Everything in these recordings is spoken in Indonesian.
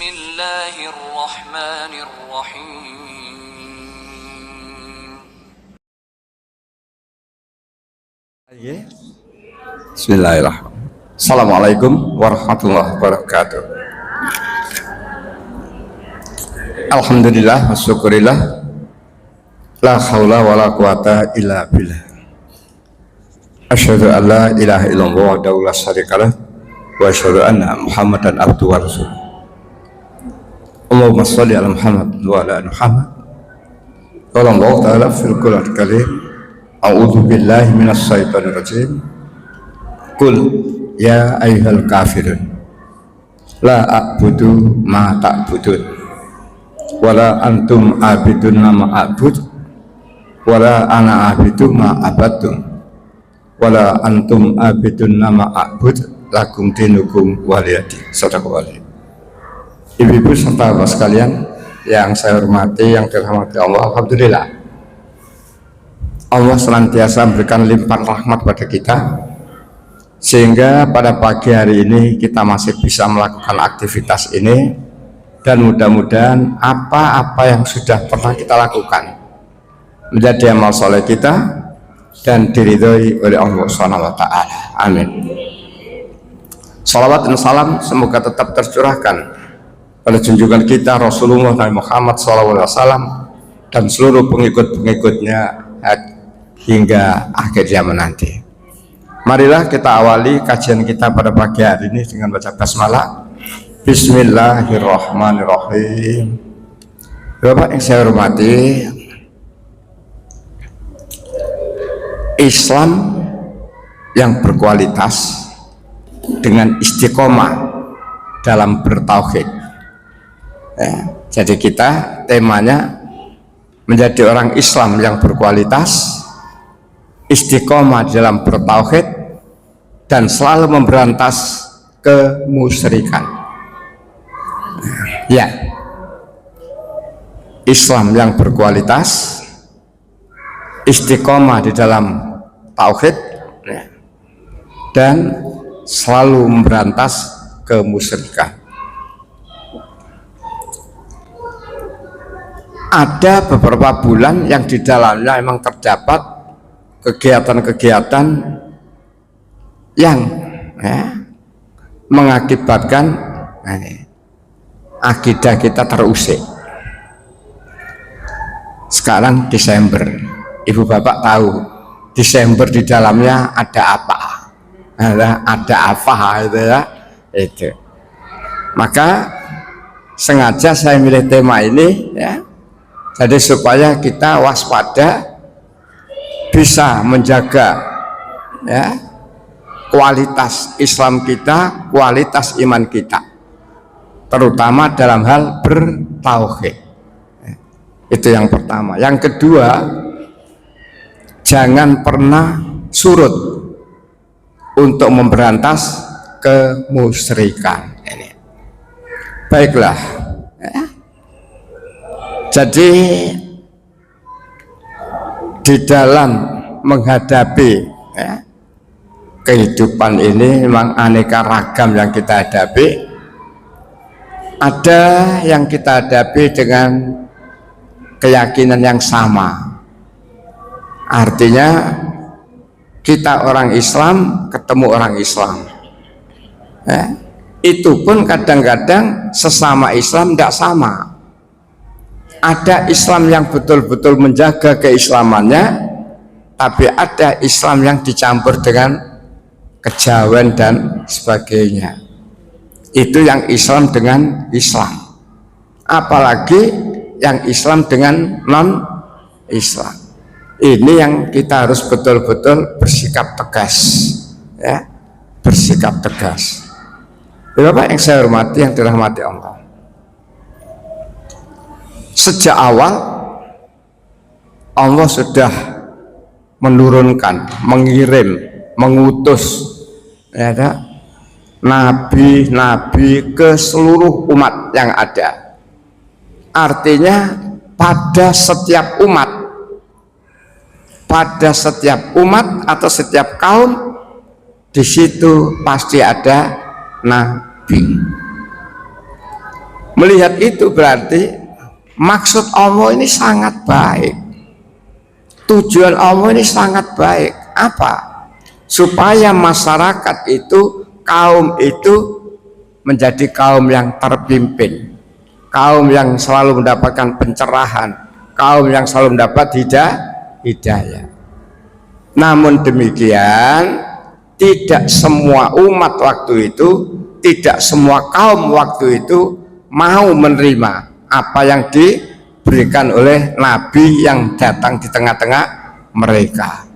Bismillahirrahmanirrahim. Bismillahirrahmanirrahim. Assalamualaikum warahmatullahi wabarakatuh. Alhamdulillah wa syukurillah, la haula wa la quwata illa billah. Asyhadu an la ilaha illallah wahdahu la syarikalah wa asyhadu anna Muhammadan abduhu wa rasuluh. Allahumma shalli ala Muhammad wa ala ali Muhammad. Qala Allah ta'ala fil Qur'anil Karim, a'udzu billahi minasy syaithanir rajim. Qul ya ayyuhal kafirun la a'budu ma ta'budun wala antum abidun ma a'bud wala ana abidu ma abadtum wala antum abidun ma a'bud lakum dinukum waliyadi. Sadaqallahu. Ibu-ibu serta bapak sekalian yang saya hormati, yang dirahmati Allah, alhamdulillah Allah senantiasa memberikan limpahan rahmat pada kita sehingga pada pagi hari ini kita masih bisa melakukan aktivitas ini, dan mudah-mudahan apa-apa yang sudah pernah kita lakukan menjadi amal soleh kita dan diridhoi oleh Allah SWT. Amin. Salawat dan salam semoga tetap tercurahkan pada junjungan kita Rasulullah Nabi Muhammad SAW dan seluruh pengikut-pengikutnya hingga akhir zaman nanti. Marilah kita awali kajian kita pada pagi hari ini dengan baca basmalah. Bismillahirrahmanirrahim. Bapak yang saya hormati, Islam yang berkualitas dengan istiqomah dalam bertauhid. Jadi kita temanya menjadi orang Islam yang berkualitas, istiqomah dalam bertauhid, dan selalu memberantas kemusyrikan. Ya, Islam yang berkualitas, istiqomah di dalam tauhid, dan selalu memberantas kemusyrikan. Ada beberapa bulan yang di dalamnya memang terdapat kegiatan-kegiatan yang mengakibatkan akidah kita terusik. Sekarang Desember, ibu bapak tahu Desember di dalamnya ada apa? Ada apa itu ya? Itu. Maka sengaja saya milih tema ini ya. Jadi supaya kita waspada, bisa menjaga ya kualitas Islam kita, kualitas iman kita, terutama dalam hal bertauhid. Itu yang pertama. Yang kedua, jangan pernah surut untuk memberantas kemusyrikan. Ini baiklah ya. Jadi di dalam menghadapi kehidupan ini memang aneka ragam yang kita hadapi. Ada yang kita hadapi dengan keyakinan yang sama, artinya kita orang Islam ketemu orang Islam. Itu pun kadang-kadang sesama Islam tidak sama. Ada Islam yang betul-betul menjaga keislamannya, tapi ada Islam yang dicampur dengan kejawen dan sebagainya. Itu yang Islam dengan Islam. Apalagi yang Islam dengan non-Islam. Ini yang kita harus betul-betul bersikap tegas, ya, bersikap tegas. Bapak yang saya hormati, yang dirahmati Allah. Sejak awal Allah sudah menurunkan, mengirim, mengutus nabi-nabi ke seluruh umat yang ada. Artinya pada setiap umat atau setiap kaum, di situ pasti ada nabi. Melihat itu berarti maksud Allah ini sangat baik, tujuan Allah ini sangat baik. Apa? Supaya masyarakat itu, kaum itu menjadi kaum yang terpimpin, kaum yang selalu mendapatkan pencerahan, kaum yang selalu mendapat hidayah. Namun demikian, tidak semua umat waktu itu, tidak semua kaum waktu itu mau menerima apa yang diberikan oleh Nabi yang datang di tengah-tengah mereka.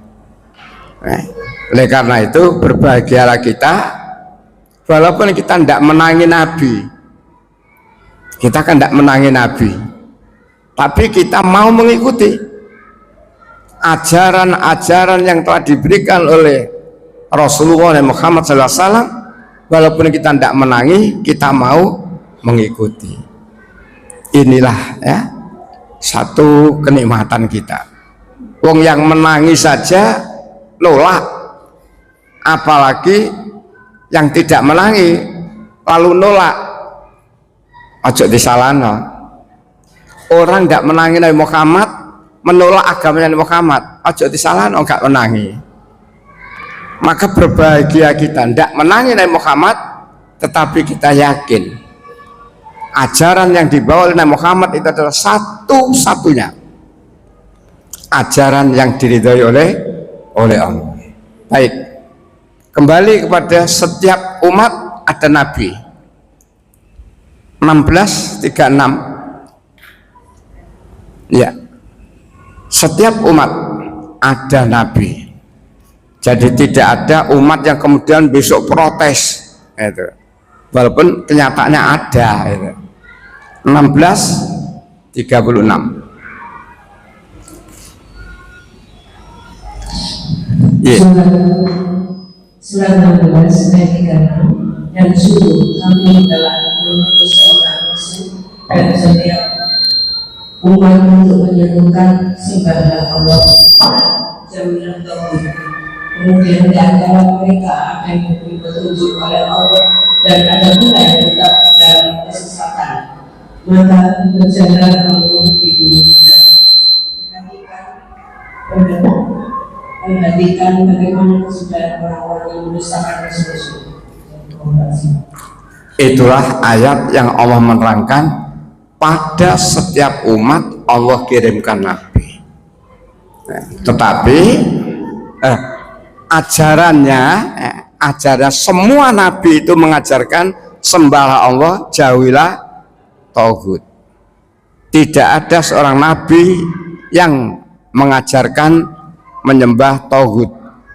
Oleh karena itu berbahagialah kita, walaupun kita tidak menangi Nabi, kita kan tidak menangi Nabi, tapi kita mau mengikuti ajaran-ajaran yang telah diberikan oleh Rasulullah Muhammad SAW. Walaupun kita tidak menangi, kita mau mengikuti. Inilah ya satu kenikmatan kita. Wong yang menangis saja nolak, apalagi yang tidak menangi lalu nolak. Ojo disalahno. Orang tidak menangi Nabi Muhammad, menolak agama Nabi Muhammad, ojo disalahno, enggak menangi. Maka berbahagia kita tidak menangi Nabi Muhammad, tetapi kita yakin ajaran yang dibawa oleh Nabi Muhammad itu adalah satu-satunya ajaran yang diridhoi oleh Allah. Baik, kembali kepada setiap umat ada Nabi. 16:36 ya, setiap umat ada Nabi. Jadi tidak ada umat yang kemudian besok protes itu, walaupun kenyataannya ada itu. 16:36 yeah. Surat 16 ayat 36, dan sungguh kami telah mengutus seorang rasul dan setiap umat untuk menyerukan sembahlah Allah jaminan tauhid. Kemudian di antara mereka ada yang diberi petunjuk oleh Allah dan ada pula yang tetap dalam kesesatan. Maka berjalan Allah di bumi dan perhatikan bagaimana kesudahan orang-orang yang mendustakan Rasul. Itulah ayat yang Allah menerangkan, pada setiap umat Allah kirimkan Nabi. Tetapi ajaran semua Nabi itu mengajarkan sembahlah Allah, jauhilah tauhid. Tidak ada seorang Nabi yang mengajarkan menyembah tauhid.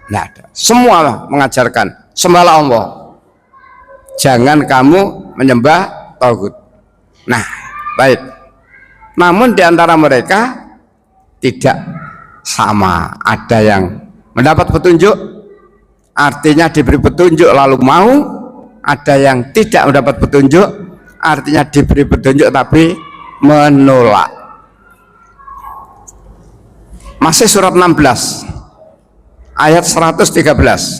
Tidak ada. Semua mengajarkan sembahlah Allah, jangan kamu menyembah tauhid. Nah, baik. Namun di antara mereka tidak sama. Ada yang mendapat petunjuk, artinya diberi petunjuk lalu mau. Ada yang tidak mendapat petunjuk, artinya diberi petunjuk tapi menolak. Masih surat 16 ayat 113.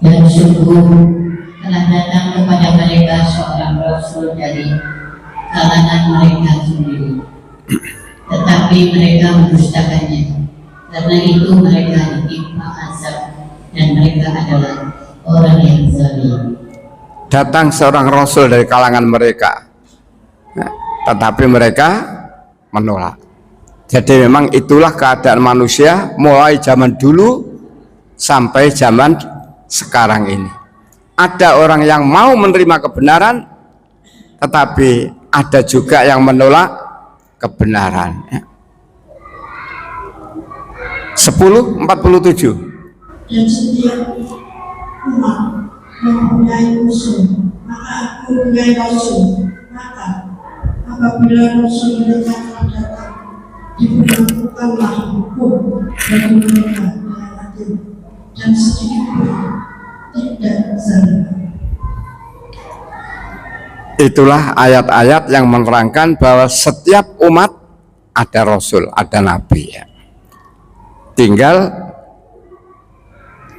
Dan sungguh telah datang kepada mereka seorang rasul dari kalangan mereka sendiri, tetapi mereka mendustakannya. Karena itu mereka ditimpa azab dan mereka adalah orang yang zalim. Datang seorang rasul dari kalangan mereka, tetapi mereka menolak. Jadi memang itulah keadaan manusia mulai zaman dulu sampai zaman sekarang ini. Ada orang yang mau menerima kebenaran, tetapi ada juga yang menolak kebenaran. 10:47. Dan setiap umat mempunyai musuh, maka aku mempunyai rasul. Maka apabila rasul mereka telah datang, diberlakukanlah hukum bagi mereka dengan adil dan sedikit pun tidak zalim. Itulah ayat-ayat yang menerangkan bahwa setiap umat ada rasul, ada nabi ya. Tinggal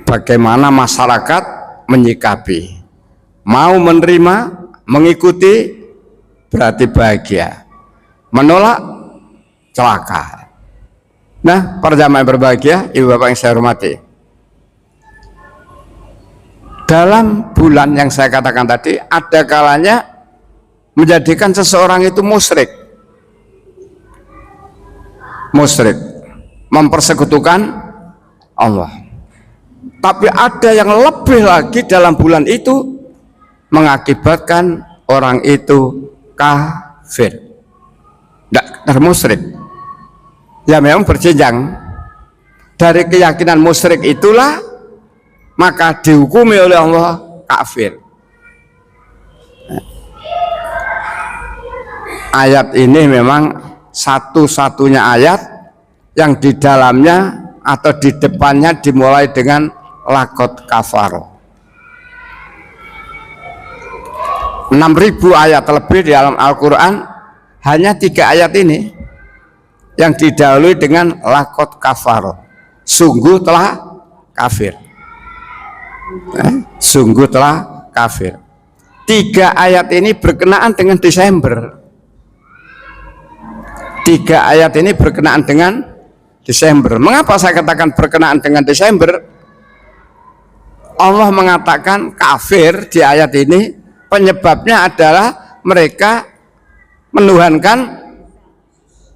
bagaimana masyarakat menyikapi, mau menerima, mengikuti, berarti bahagia. Menolak, celaka. Nah, para jamaah yang berbahagia, ibu bapak yang saya hormati, dalam bulan yang saya katakan tadi, ada kalanya menjadikan seseorang itu musyrik, mempersekutukan Allah. Tapi ada yang lebih lagi dalam bulan itu mengakibatkan orang itu kafir, tidak musyrik. Ya memang berjenjang. Dari keyakinan musyrik itulah maka dihukumi oleh Allah kafir. Ayat ini memang satu-satunya ayat yang di dalamnya atau di depannya dimulai dengan lakot kafaro. 6.000 ayat lebih di dalam Al-Quran, hanya 3 ayat ini yang didahului dengan lakot kafaro, sungguh telah kafir. Sungguh telah kafir. 3 ayat ini berkenaan dengan Desember. 3 ayat ini berkenaan dengan Desember. Mengapa saya katakan berkenaan dengan Desember? Allah mengatakan kafir di ayat ini, penyebabnya adalah mereka menuhankan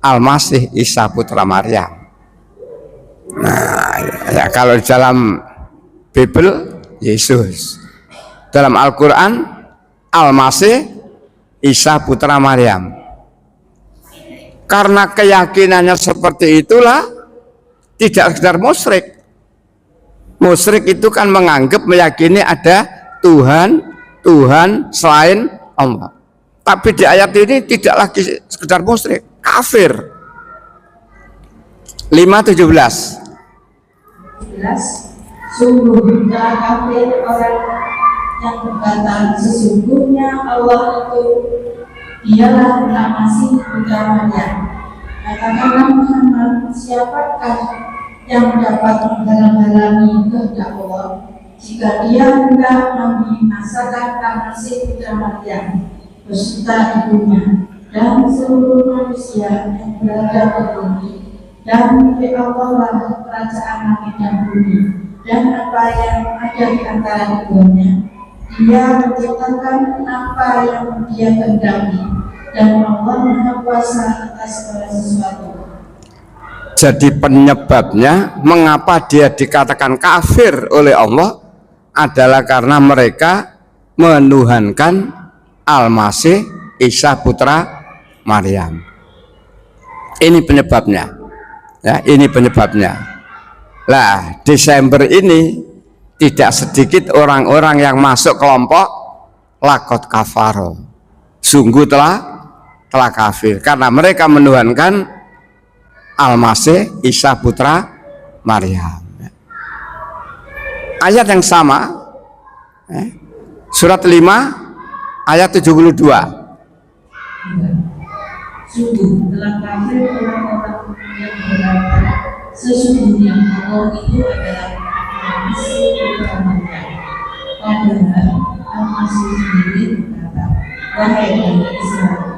Al-Masih Isa putra Maryam. Nah, ya, kalau di dalam Bible Yesus, dalam Al-Quran Al-Masih Isa putra Maryam. Karena keyakinannya seperti itulah tidak sekedar musyrik. Musyrik itu kan menganggap, meyakini ada Tuhan selain Allah. Tapi di ayat ini tidak lagi sekedar musyrik, kafir. 5:17. Sungguh telah kafir orang yang berkata sesungguhnya Allah itu dialah Al-Masih putra Maryam. Katakanlah Muhammad, siapakah yang dapat menghalang-halangi kehendak Allah jika dia hendak membinasakan Al-Masih putra Maryam beserta ibunya dan seluruh manusia yang berada di bumi, dan milik Allah lah kerajaan langit dan bumi dan apa yang ada di antara keduanya. Dia menciptakan apa yang dia kehendaki, dan Allah Maha Kuasa atas segala sesuatu. Jadi penyebabnya mengapa dia dikatakan kafir oleh Allah adalah karena mereka menuhankan Al-Masih Isa putra Maryam. Ini penyebabnya. Ya, ini penyebabnya. Lah, Desember ini tidak sedikit orang-orang yang masuk kelompok lakot kafaro. Sungguh telah kafir karena mereka menuhankan Al-Masih Isa putra Maryam. Ayat yang sama, surat 5 ayat 72. Sungguh telah kafir orang-orang yang berkata sesungguhnya Allah itu adalah Al-Masih putra Maryam. Padahal Al-Masih sendiri berkata, wahai Bani Israel,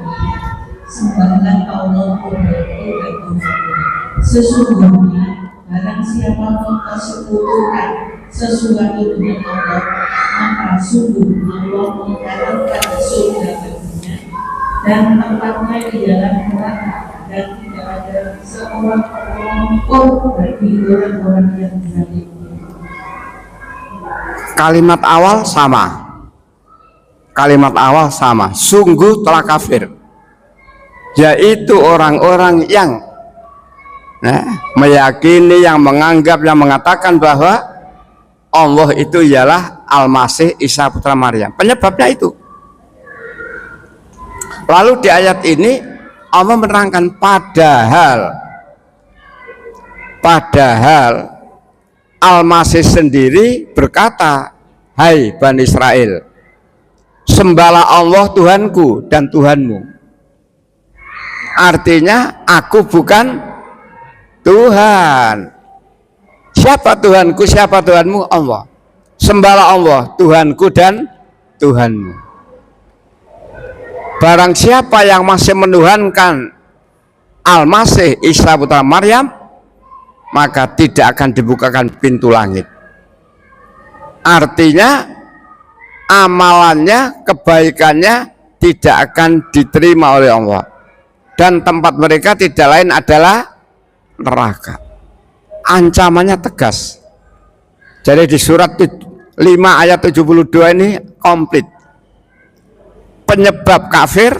sembahlah Allah Tuhanku dan Tuhanku. Sesungguhnya barang siapa mempersekutukan sesuatu dengan Allah, maka sungguh Allah mengharamkan surga baginya dan tempatnya di dalam neraka, dan tidak ada seorang pun bagi orang-orang yang zalim. Kalimat awal sama. Kalimat awal sama. Sungguh telah kafir. Yaitu orang-orang yang meyakini, yang menganggap, yang mengatakan bahwa Allah itu ialah Al-Masih Isa putra Maryam. Penyebabnya itu. Lalu di ayat ini Allah menerangkan padahal Al-Masih sendiri berkata, hai Bani Israel, sembahlah Allah Tuhanku dan Tuhanmu. Artinya aku bukan Tuhan. Siapa Tuhanku, siapa Tuhanmu? Allah. Sembahlah Allah Tuhanku dan Tuhanmu. barang siapa yang masih menuhankan Al-Masih Isa putra Maryam, maka tidak akan dibukakan pintu langit. Artinya amalannya, kebaikannya tidak akan diterima oleh Allah, dan tempat mereka tidak lain adalah neraka. Ancamannya tegas. Jadi di surat 5 ayat 72 ini komplit. Penyebab kafir,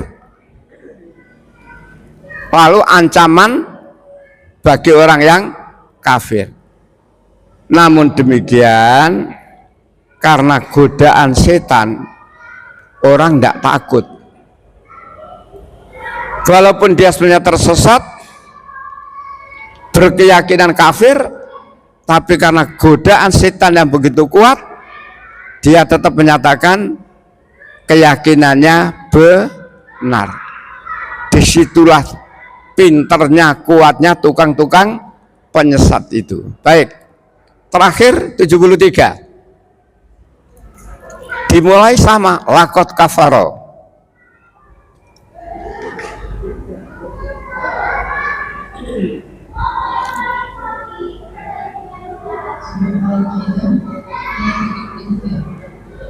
lalu ancaman bagi orang yang kafir. Namun demikian, karena godaan setan, orang tidak takut. Walaupun dia sebenarnya tersesat, berkeyakinan kafir, tapi karena godaan setan yang begitu kuat, dia tetap menyatakan keyakinannya benar. Disitulah pinternya, kuatnya tukang-tukang penyesat itu. Baik, terakhir 73 dimulai sama lakot kafaro.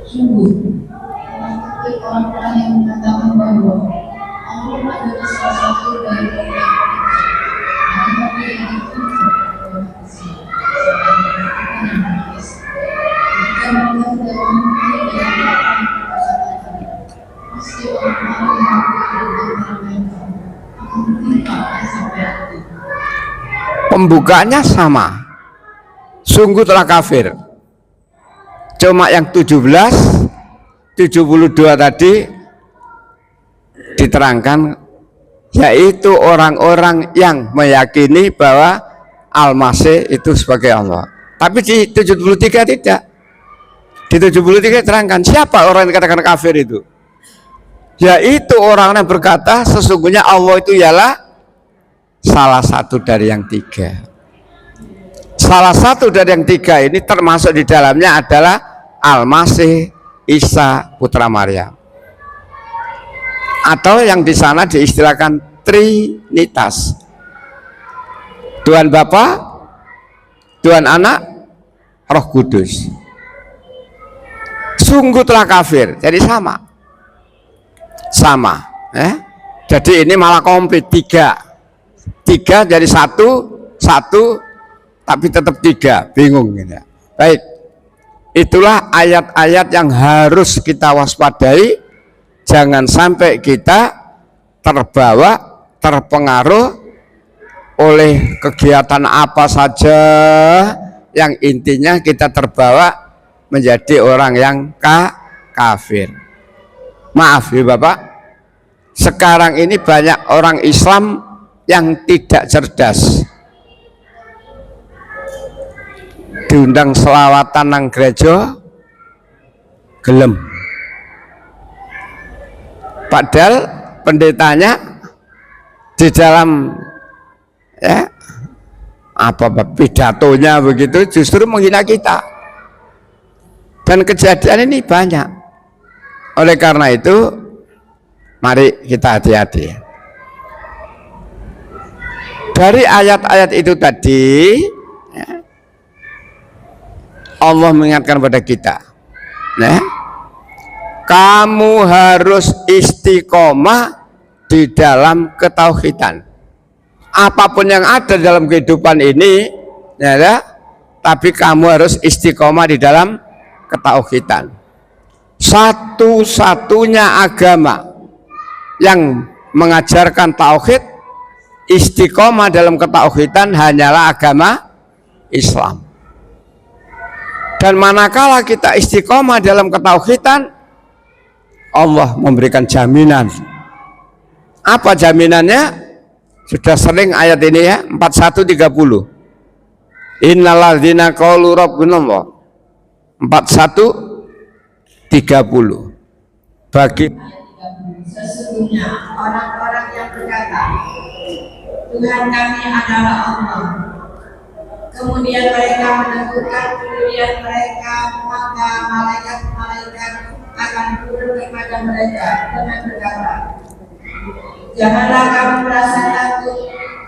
Sungguh, orang-orang yang mengatakan bahwa Allah adalah salah satu dari pembukaannya sama, sungguh telah kafir. Cuma yang 72 tadi diterangkan, yaitu orang-orang yang meyakini bahwa Al-Masih itu sebagai Allah. Tapi di 73 tidak. Di 73 diterangkan siapa orang yang dikatakan kafir itu, yaitu orang yang berkata sesungguhnya Allah itu ialah salah satu dari yang tiga. Salah satu dari yang tiga ini termasuk di dalamnya adalah Al-Masih Isa putra Maryam, atau yang di sana diistilahkan Trinitas. Tuhan Bapa, Tuhan Anak, Roh Kudus. Sungguh telah kafir. Jadi sama. Jadi ini malah komplit tiga jadi satu tapi tetap tiga, bingung gitu. Baik, itulah ayat-ayat yang harus kita waspadai. Jangan sampai kita terpengaruh oleh kegiatan apa saja yang intinya kita terbawa menjadi orang yang kafir. Maaf ya Bapak, sekarang ini banyak orang Islam yang tidak cerdas. Diundang selawatan nang gereja gelem, padahal pendetanya di dalam pidatonya begitu justru menghina kita, dan kejadian ini banyak. Oleh karena itu mari kita hati-hati. Dari ayat-ayat itu tadi Allah mengingatkan pada kita, kamu harus istiqomah di dalam ketauhidan. Apapun yang ada dalam kehidupan ini, tapi kamu harus istiqomah di dalam ketauhidan. Satu-satunya agama yang mengajarkan tauhid, istiqomah dalam ketauhidan hanyalah agama Islam. Dan manakala kita istiqomah dalam ketauhidan, Allah memberikan jaminan. Apa jaminannya? Sudah sering ayat ini ya, 41:30. Innalladzina qalu rabbunallah. 41:30. Bagi sesungguhnya orang-orang yang berkata Tuhan kami adalah Allah, kemudian mereka menentukan pendirian mereka, maka malaikat-malaikat akan turun kepada mereka dengan berkata, janganlah kamu merasa takut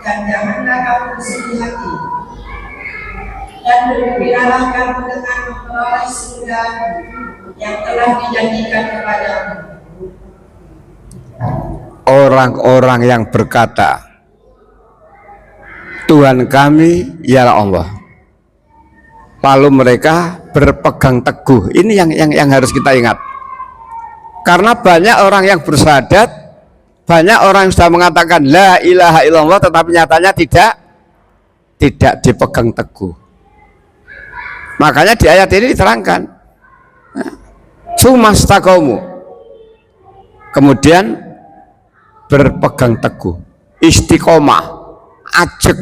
dan janganlah kamu bersedih hati, dan bergembiralah kamu dengan memperoleh surga yang telah dijanjikan kepadamu. Orang-orang yang berkata, Tuhan kami ialah Allah, lalu mereka berpegang teguh. Ini yang harus kita ingat. Karena banyak orang yang bersyahadat, banyak orang yang sudah mengatakan la ilaha illallah, tetapi nyatanya tidak dipegang teguh. Makanya di ayat ini diterangkan, sumastaqamu, kemudian berpegang teguh, istiqomah, ajek,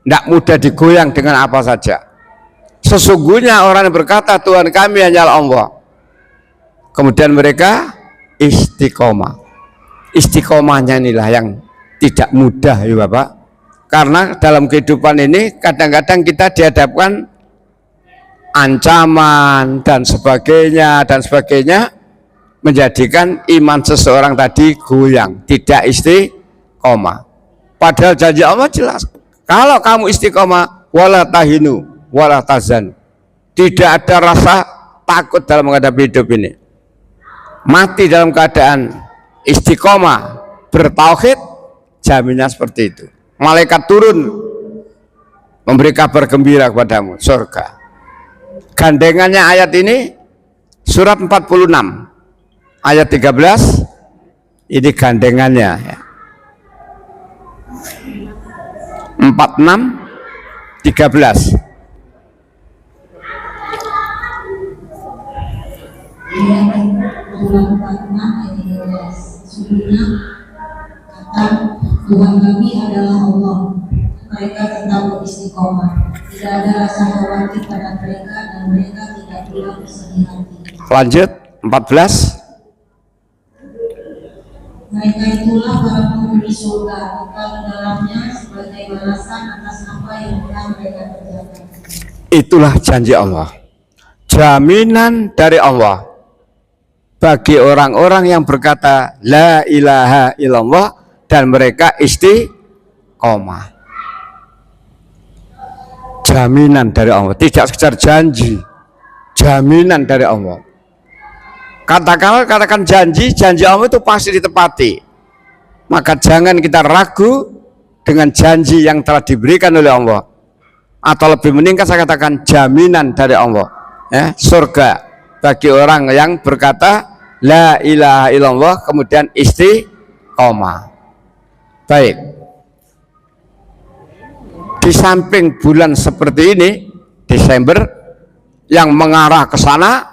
tidak mudah digoyang dengan apa saja. Sesungguhnya orang yang berkata Tuhan kami hanyalah Allah, kemudian mereka istiqomah. Istiqomahnya inilah yang tidak mudah ya Bapak, karena dalam kehidupan ini kadang-kadang kita dihadapkan ancaman dan sebagainya menjadikan iman seseorang tadi goyang, tidak istiqomah. Padahal janji Allah jelas, kalau kamu istiqomah wala tahinu wala tazan, tidak ada rasa takut dalam menghadapi hidup ini. Mati dalam keadaan istiqomah bertauhid, jaminnya seperti itu. Malaikat turun memberi kabar gembira kepadamu, surga. Gandengannya ayat ini surat 46 ayat 13, ini gandengannya ya. 46 13. Sebelumnya kata Tuhan kami adalah Allah, mereka tetap beristiqomah, tidak ada rasa khawatir pada mereka dan mereka tidak pula bersedih hati. Lanjut 14. Mereka itulah para penghuni surga, kekal di dalamnya sebagai balasan atas apa yang telah mereka kerjakan. Itulah janji Allah, jaminan dari Allah bagi orang-orang yang berkata la ilaha illallah dan mereka istiqomah. Jaminan dari Allah, tidak sekedar janji, jaminan dari Allah. Katakan janji Allah itu pasti ditepati. Maka jangan kita ragu dengan janji yang telah diberikan oleh Allah. Atau lebih meningkat saya katakan jaminan dari Allah, ya, surga bagi orang yang berkata la ilaha illallah kemudian istiqomah. Baik, di samping bulan seperti ini Desember yang mengarah ke sana,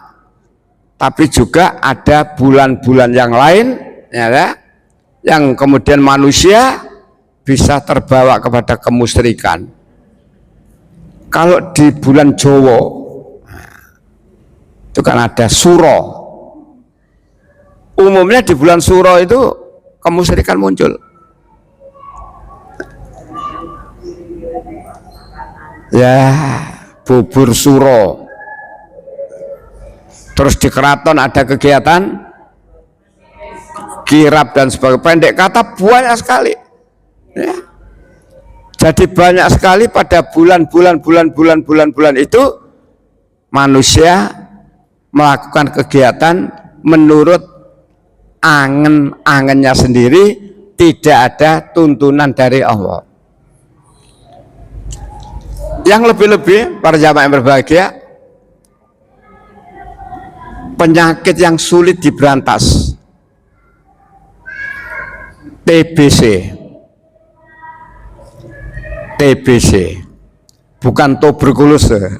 tapi juga ada bulan-bulan yang lain ya, yang kemudian manusia bisa terbawa kepada kemusyrikan. Kalau di bulan Jawa itu kan ada Suro. Umumnya di bulan Suro itu kemusyrikan muncul. Ya, bubur Suro. Terus di keraton ada kegiatan kirab dan sebagainya. Pendek kata banyak sekali. Ya. Jadi banyak sekali pada bulan-bulan itu manusia melakukan kegiatan menurut angen-angennya sendiri, tidak ada tuntunan dari Allah. Yang lebih-lebih para jamaah yang berbahagia, penyakit yang sulit diberantas, TBC, bukan tuberkulose,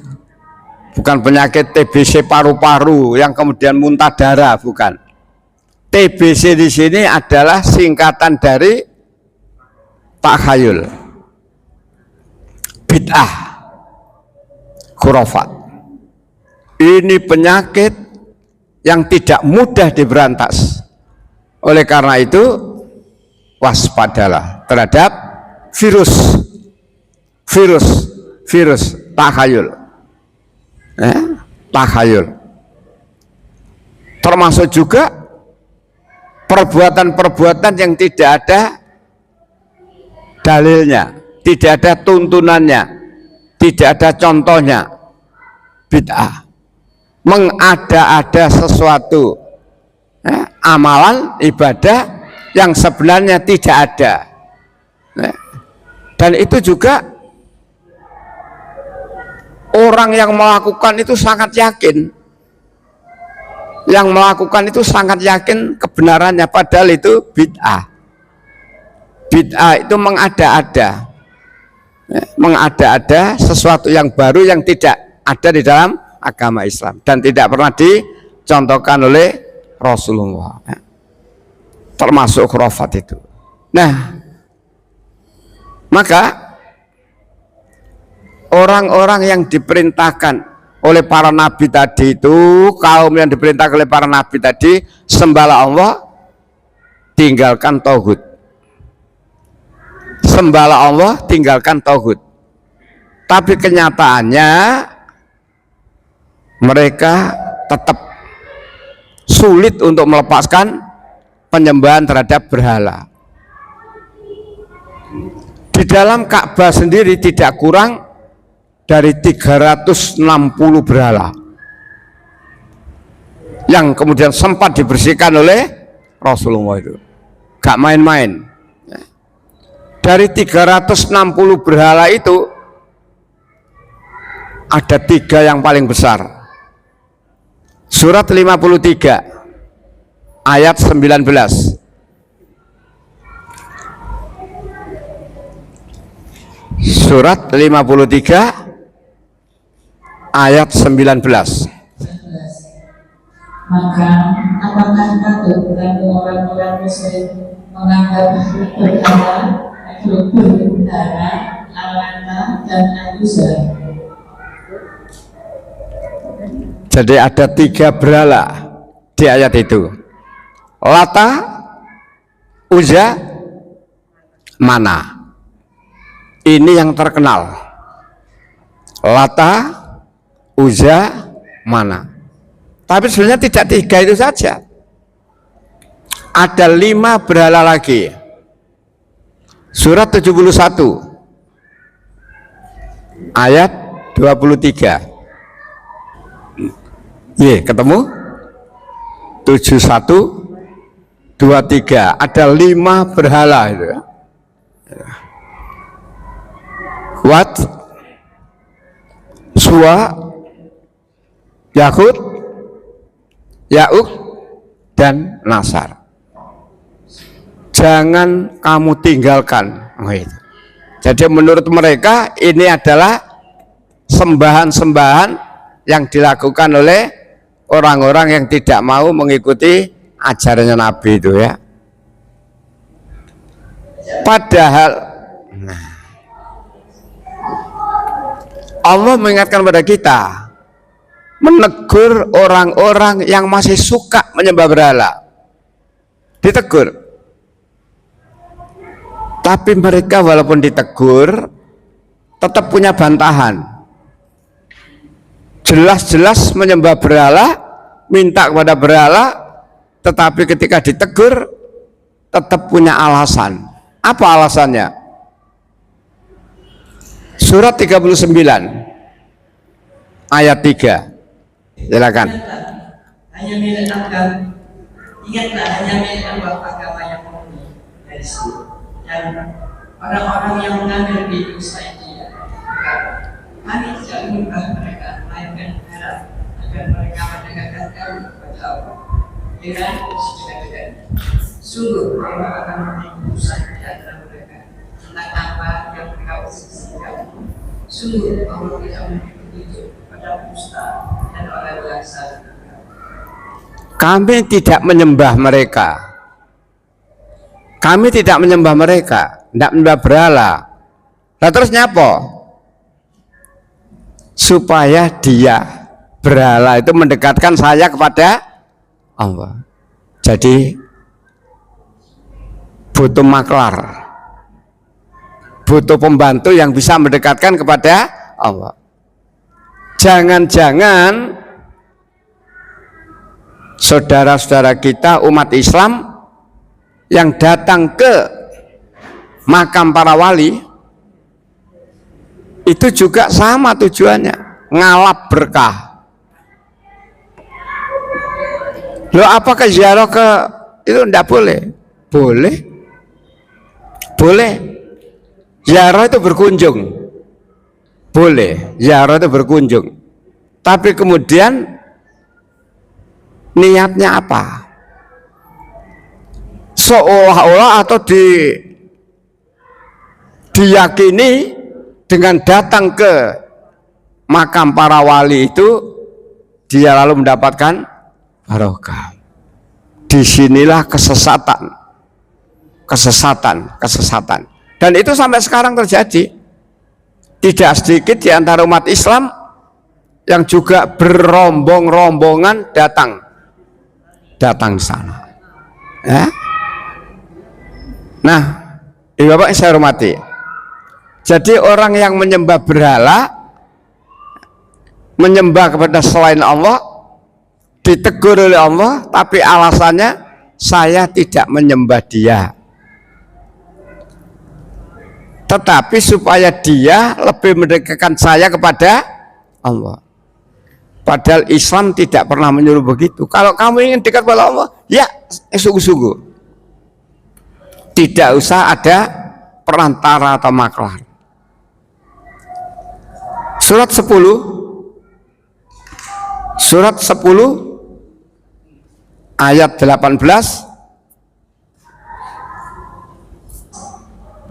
bukan penyakit TBC paru-paru yang kemudian muntah darah, bukan. TBC di sini adalah singkatan dari takhayul, bid'ah, khurafat. Ini penyakit yang tidak mudah diberantas. Oleh karena itu waspadalah terhadap virus takhayul, takhayul. termasuk juga perbuatan-perbuatan yang tidak ada dalilnya, tidak ada tuntunannya, tidak ada contohnya. Bid'ah, mengada-ada sesuatu, amalan ibadah yang sebenarnya tidak ada. Dan itu juga orang yang melakukan itu sangat yakin, kebenarannya, padahal itu bid'ah. Bid'ah itu mengada-ada, sesuatu yang baru yang tidak ada di dalam agama Islam dan tidak pernah dicontohkan oleh Rasulullah, termasuk khurafat itu. Nah, maka orang-orang yang diperintahkan oleh para nabi tadi itu, kaum yang diperintahkan oleh para nabi tadi, sembahlah Allah, tinggalkan tauhid. Sembahlah Allah, tinggalkan tauhid. Tapi kenyataannya mereka tetap sulit untuk melepaskan penyembahan terhadap berhala. Di dalam Ka'bah sendiri tidak kurang dari 360 berhala yang kemudian sempat dibersihkan oleh Rasulullah itu. Gak main-main. Dari 360 berhala itu ada 3 yang paling besar. Surat 53 ayat 19. Surat 53 ayat 19. Maka apakah patut kamu orang-orang muslim menganggap berhala, Al-Lata dan Al-Uzza? Jadi ada 3 berhala di ayat itu. Lata, Uzza, Mana. Ini yang terkenal. Lata, Uzza, Mana. Tapi sebenarnya tidak 3 itu saja. Ada 5 berhala lagi. Surat 71 ayat 23. Ketemu? 71 23. Ada 5 berhala itu ya. Wat, Suwa, Yahud, Ya'uk, dan Nasar. Jangan kamu tinggalkan. Jadi menurut mereka ini adalah sembahan-sembahan yang dilakukan oleh orang-orang yang tidak mau mengikuti ajarannya Nabi itu ya. Padahal Allah mengingatkan pada kita, menegur orang-orang yang masih suka menyembah berhala. Ditegur. Tapi mereka walaupun ditegur tetap punya bantahan. Jelas-jelas menyembah berhala, minta kepada berhala, tetapi ketika ditegur tetap punya alasan. Apa alasannya? Surat 39 ayat 3. Silakan. Hanya milik Allah. Ingatlah, hanya milik Allah agama yang murni dari sini. Dan orang-orang yang mengambil di usai dia, kami tidak menyembah mereka, melainkan harap agar mereka mendekatkan kami kepada Allah dengan sedekat-dekat. Sungguh Allah akan memberi urusan di antara mereka tentang apa yang mereka usahakan. Sungguh Allah tidak memberi petunjuk pada dusta dan orang yang salah. Kami tidak menyembah mereka. Kami tidak menyembah mereka, tidak menyembah berhala. Nah terus nyapa? Supaya dia berhala itu mendekatkan saya kepada Allah. Jadi butuh maklar, butuh pembantu yang bisa mendekatkan kepada Allah. Jangan-jangan saudara-saudara kita umat Islam yang datang ke makam para wali itu juga sama tujuannya, ngalap berkah. Loh, apakah ziarah ke itu tidak boleh? Boleh. Boleh. Ziarah itu berkunjung. Boleh. Ziarah itu berkunjung. Tapi kemudian niatnya apa? Seolah-olah atau diyakini dengan datang ke makam para wali itu dia lalu mendapatkan barokah. Disinilah kesesatan. Dan itu sampai sekarang terjadi. Tidak sedikit di antara umat Islam yang juga berombong-rombongan datang sana. Ya. Nah, ibu bapak yang saya hormati. Jadi orang yang menyembah berhala, menyembah kepada selain Allah, ditegur oleh Allah, tapi alasannya saya tidak menyembah dia, tetapi supaya dia lebih mendekatkan saya kepada Allah. Padahal Islam tidak pernah menyuruh begitu. Kalau kamu ingin dekat kepada Allah, ya sungguh-sungguh, tidak usah ada perantara atau maklar. Surat 10 ayat 18.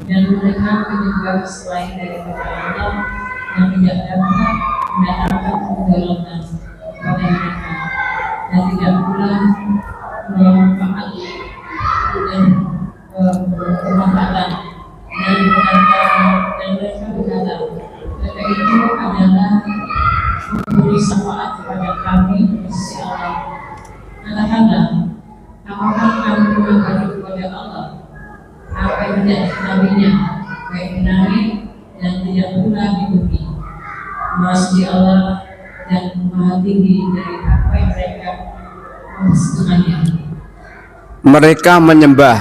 Dan mereka menyembah selain daripada Allah yang tidak dapat mendatangkan kemudaratan kepada mereka dan tidak pula bermanfaat dan bermanfaatan, dan mereka berkata mereka itu adalah memberi syafaat kepada kami di sisi Allah. Katakanlah, apakah kami mengabdi kepada Allah apa yang tidak diketahuinya, baik di langit dan tidak pula di bumi? Maha Allah dan Maha tinggi dari apa yang mereka mempersekutukannya. Mereka menyembah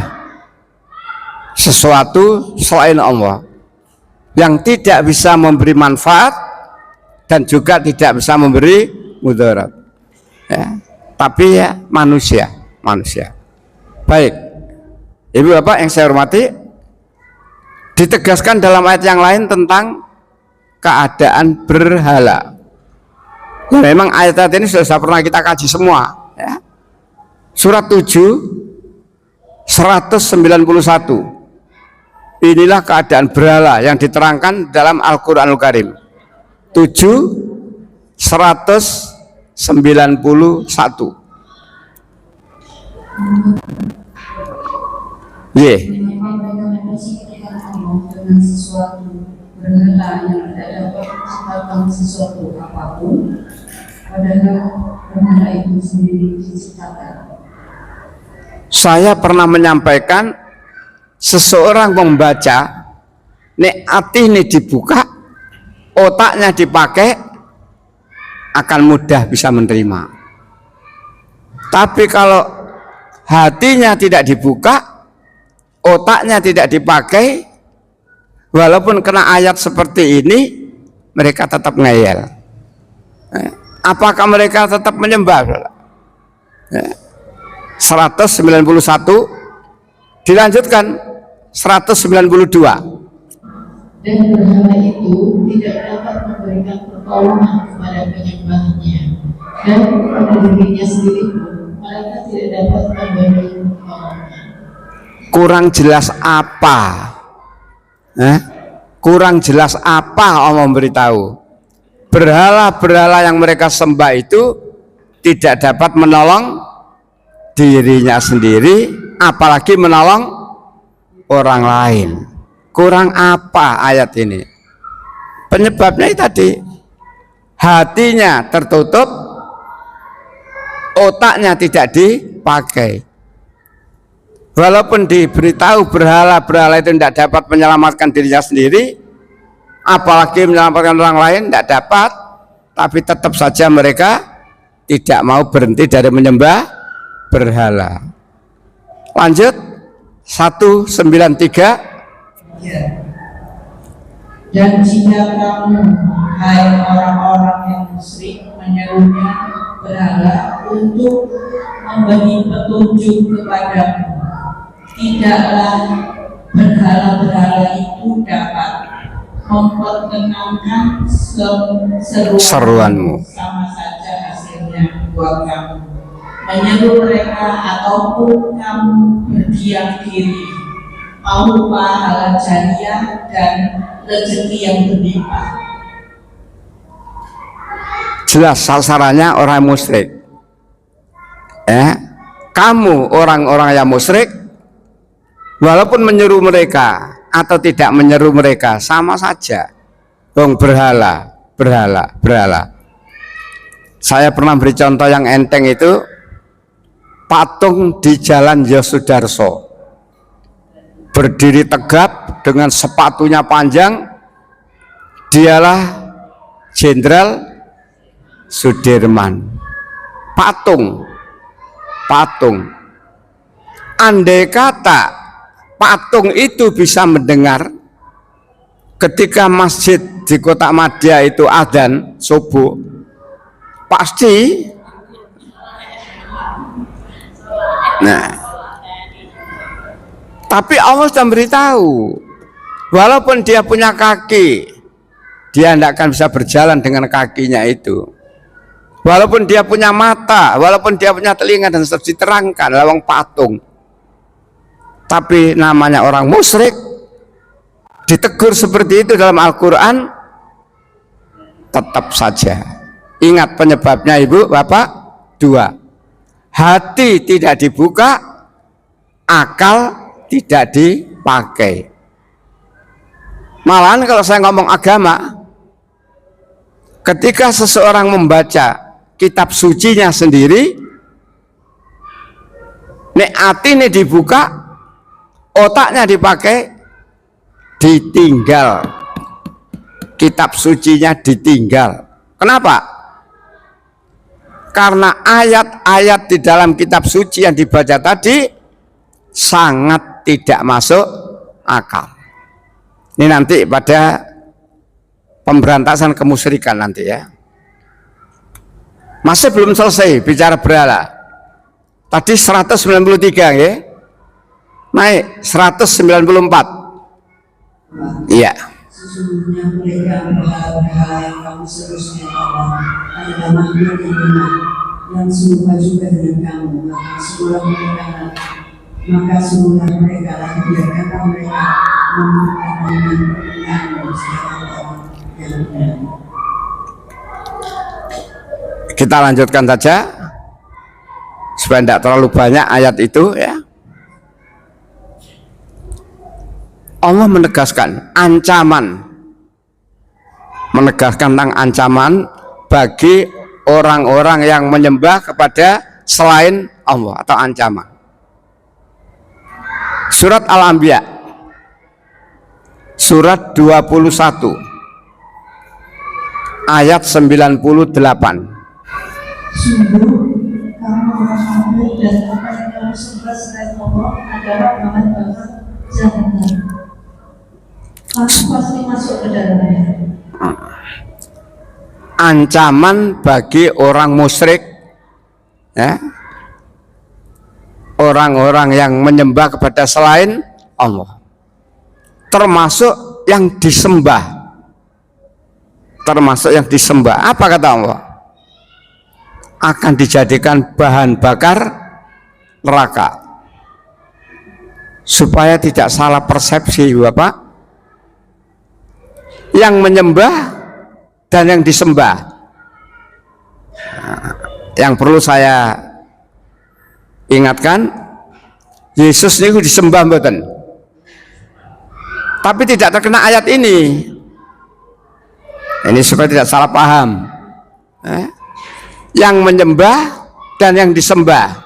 sesuatu selain Allah yang tidak bisa memberi manfaat dan juga tidak bisa memberi mudarat. Ya, tapi ya manusia. Baik, ibu bapak yang saya hormati, ditegaskan dalam ayat yang lain tentang keadaan berhala. Ya, memang ayat ini sudah pernah kita kaji semua. Ya. Surat 7 191. Inilah keadaan berhala yang diterangkan dalam Al-Quranul Karim. 7 191. Dengan sesuatu berhala yang tidak dapat menciptakan sesuatu apapun, padahal berhala itu sendiri diciptakan. Saya pernah menyampaikan, seseorang membaca, nek hati ini dibuka, otaknya dipakai, akan mudah bisa menerima. Tapi kalau hatinya tidak dibuka, otaknya tidak dipakai, walaupun kena ayat seperti ini, mereka tetap ngeyel. Apakah mereka tetap menyembah? 191 dilanjutkan 192. Dan berhala itu tidak dapat memberikan pertolongan kepada penyembahnya, dan kepada dirinya sendiri pun mereka tidak dapat memberi pertolongan. Kurang jelas apa? Kurang jelas apa Allah memberitahu? Berhala-berhala yang mereka sembah itu tidak dapat menolong dirinya sendiri, apalagi menolong orang lain. Kurang apa ayat ini? Penyebabnya itu tadi, hatinya tertutup, otaknya tidak dipakai. Walaupun diberitahu berhala-berhala itu tidak dapat menyelamatkan dirinya sendiri, apalagi menyelamatkan orang lain, tidak dapat, tapi tetap saja mereka tidak mau berhenti dari menyembah berhala. Lanjut 193. Ya. Dan jika kamu, hai orang-orang yang musyrik, menyerunya berhala untuk memberi petunjuk kepadamu, tidaklah berhala-berhala itu dapat memperkenalkan Seruanmu. sama saja hasilnya buat kamu. Menyeru mereka ataupun kamu berdiam diri, mau pahala jariah dan rezeki yang berlimpah. Jelas sasarannya orang musyrik. Kamu orang-orang yang musyrik, walaupun menyeru mereka atau tidak menyeru mereka sama saja. Berhala. Saya pernah beri contoh yang enteng itu, patung di Jalan Yosudarso, berdiri tegap dengan sepatunya panjang, dialah Jenderal Sudirman. Patung. Andai kata patung itu bisa mendengar ketika masjid di Kota Madia itu adzan subuh, pasti. Nah, tapi Allah sudah beritahu, walaupun dia punya kaki, dia tidak akan bisa berjalan dengan kakinya itu. Walaupun dia punya mata, walaupun dia punya telinga dan tetap diterangkan lawang patung. Tapi namanya orang musyrik, ditegur seperti itu dalam Al-Quran, tetap saja. Ingat penyebabnya Ibu, Bapak, 2. Hati tidak dibuka, akal tidak dipakai. Malahan kalau saya ngomong agama, ketika seseorang membaca kitab sucinya sendiri, nek hati ini dibuka, otaknya dipakai, ditinggal. Kitab sucinya ditinggal. Kenapa? Karena ayat-ayat di dalam kitab suci yang dibaca tadi sangat tidak masuk akal. Ini nanti pada pemberantasan kemusyrikan nanti ya. Masih belum selesai bicara berhala. Tadi 193 ya. Naik 194. Iya. Sesungguhnya mereka berhala-berhala yang kamu seru selain Allah adalah makhluk yang lemah, yang serupa juga dengan kamu. Maka suruhlah mereka lalu biarkanlah mereka memperkatakan perkataan secara Allah yang benar. Kita lanjutkan saja supaya tidak terlalu banyak ayat itu ya. Allah menegaskan ancaman, menegaskan tentang ancaman bagi orang-orang yang menyembah kepada selain Allah, atau ancaman. Surat Al-Anbiya surat 21 ayat 98. Sungguh kamu orang kafir dan apa yang kamu sembah selain Allah adalah bahan bakar jahanam. Kamu pasti masuk ke dalamnya. Ancaman bagi orang musyrik ya, orang-orang yang menyembah kepada selain Allah, termasuk yang disembah. Termasuk yang disembah. Apa kata Allah? Akan dijadikan bahan bakar neraka. Supaya tidak salah persepsi Bapak, yang menyembah dan yang disembah. Yang perlu saya ingatkan, Yesus itu disembah mboten, tapi tidak terkena ayat ini. Ini supaya tidak salah paham. Yang menyembah dan yang disembah,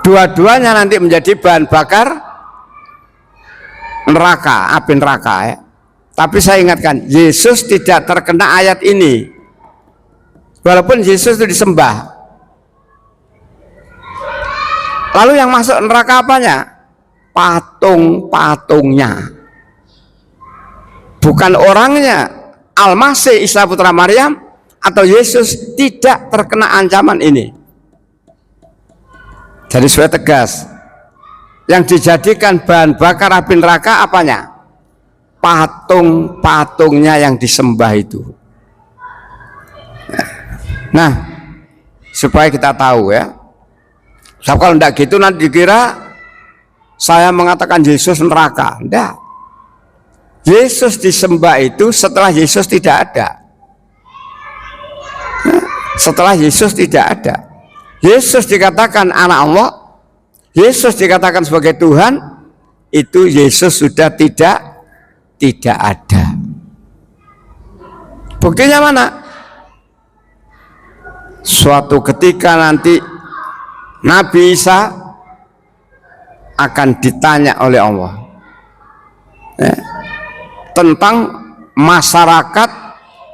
dua-duanya nanti menjadi bahan bakar neraka, api neraka ya. Tapi saya ingatkan, Yesus tidak terkena ayat ini. Walaupun Yesus itu disembah, Lalu yang masuk neraka apanya? Patung-patungnya, bukan orangnya. Al-Masih Isa putra Maryam atau Yesus tidak terkena ancaman ini. Jadi sudah tegas, yang dijadikan bahan bakar api neraka apanya? Patung-patungnya yang disembah itu. Nah, supaya kita tahu ya. Sebab kalau tidak gitu nanti dikira saya mengatakan Yesus neraka. Tidak. Yesus disembah itu setelah Yesus tidak ada. Setelah Yesus tidak ada. Yesus dikatakan anak Allah, Yesus dikatakan sebagai Tuhan, itu Yesus sudah tidak ada. Buktinya mana? Suatu ketika nanti Nabi Isa akan ditanya oleh Allah tentang masyarakat,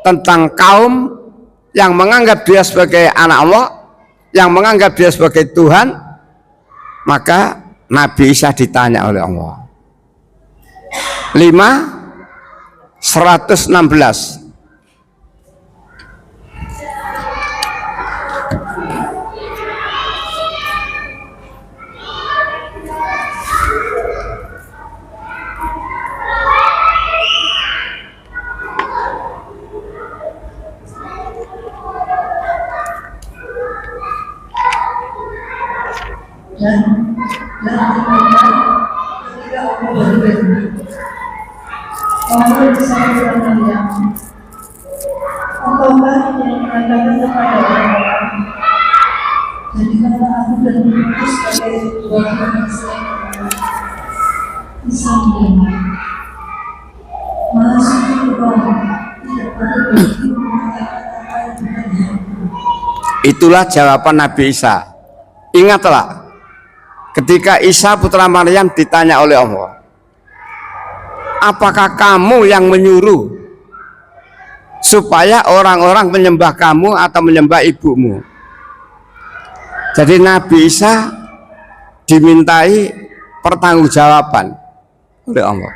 tentang kaum yang menganggap dia sebagai anak Allah, yang menganggap dia sebagai Tuhan. Maka Nabi Isa ditanya oleh Allah. 5:116. Dan ketika aku berfirman, Allah bersabda Maryam, engkaukah yang mengatakan kepada orang-orang, jadikanlah aku dan Yesus sebagai dua manusia di samping. Malah suci Engkau tidak perlu bagi mengatakan apa yang bukan hakku. Itulah jawaban Nabi Isa. Ingatlah, ketika Isa putra Maryam ditanya oleh Allah, apakah kamu yang menyuruh supaya orang-orang menyembah kamu atau menyembah ibumu? Jadi Nabi Isa dimintai pertanggungjawaban oleh Allah.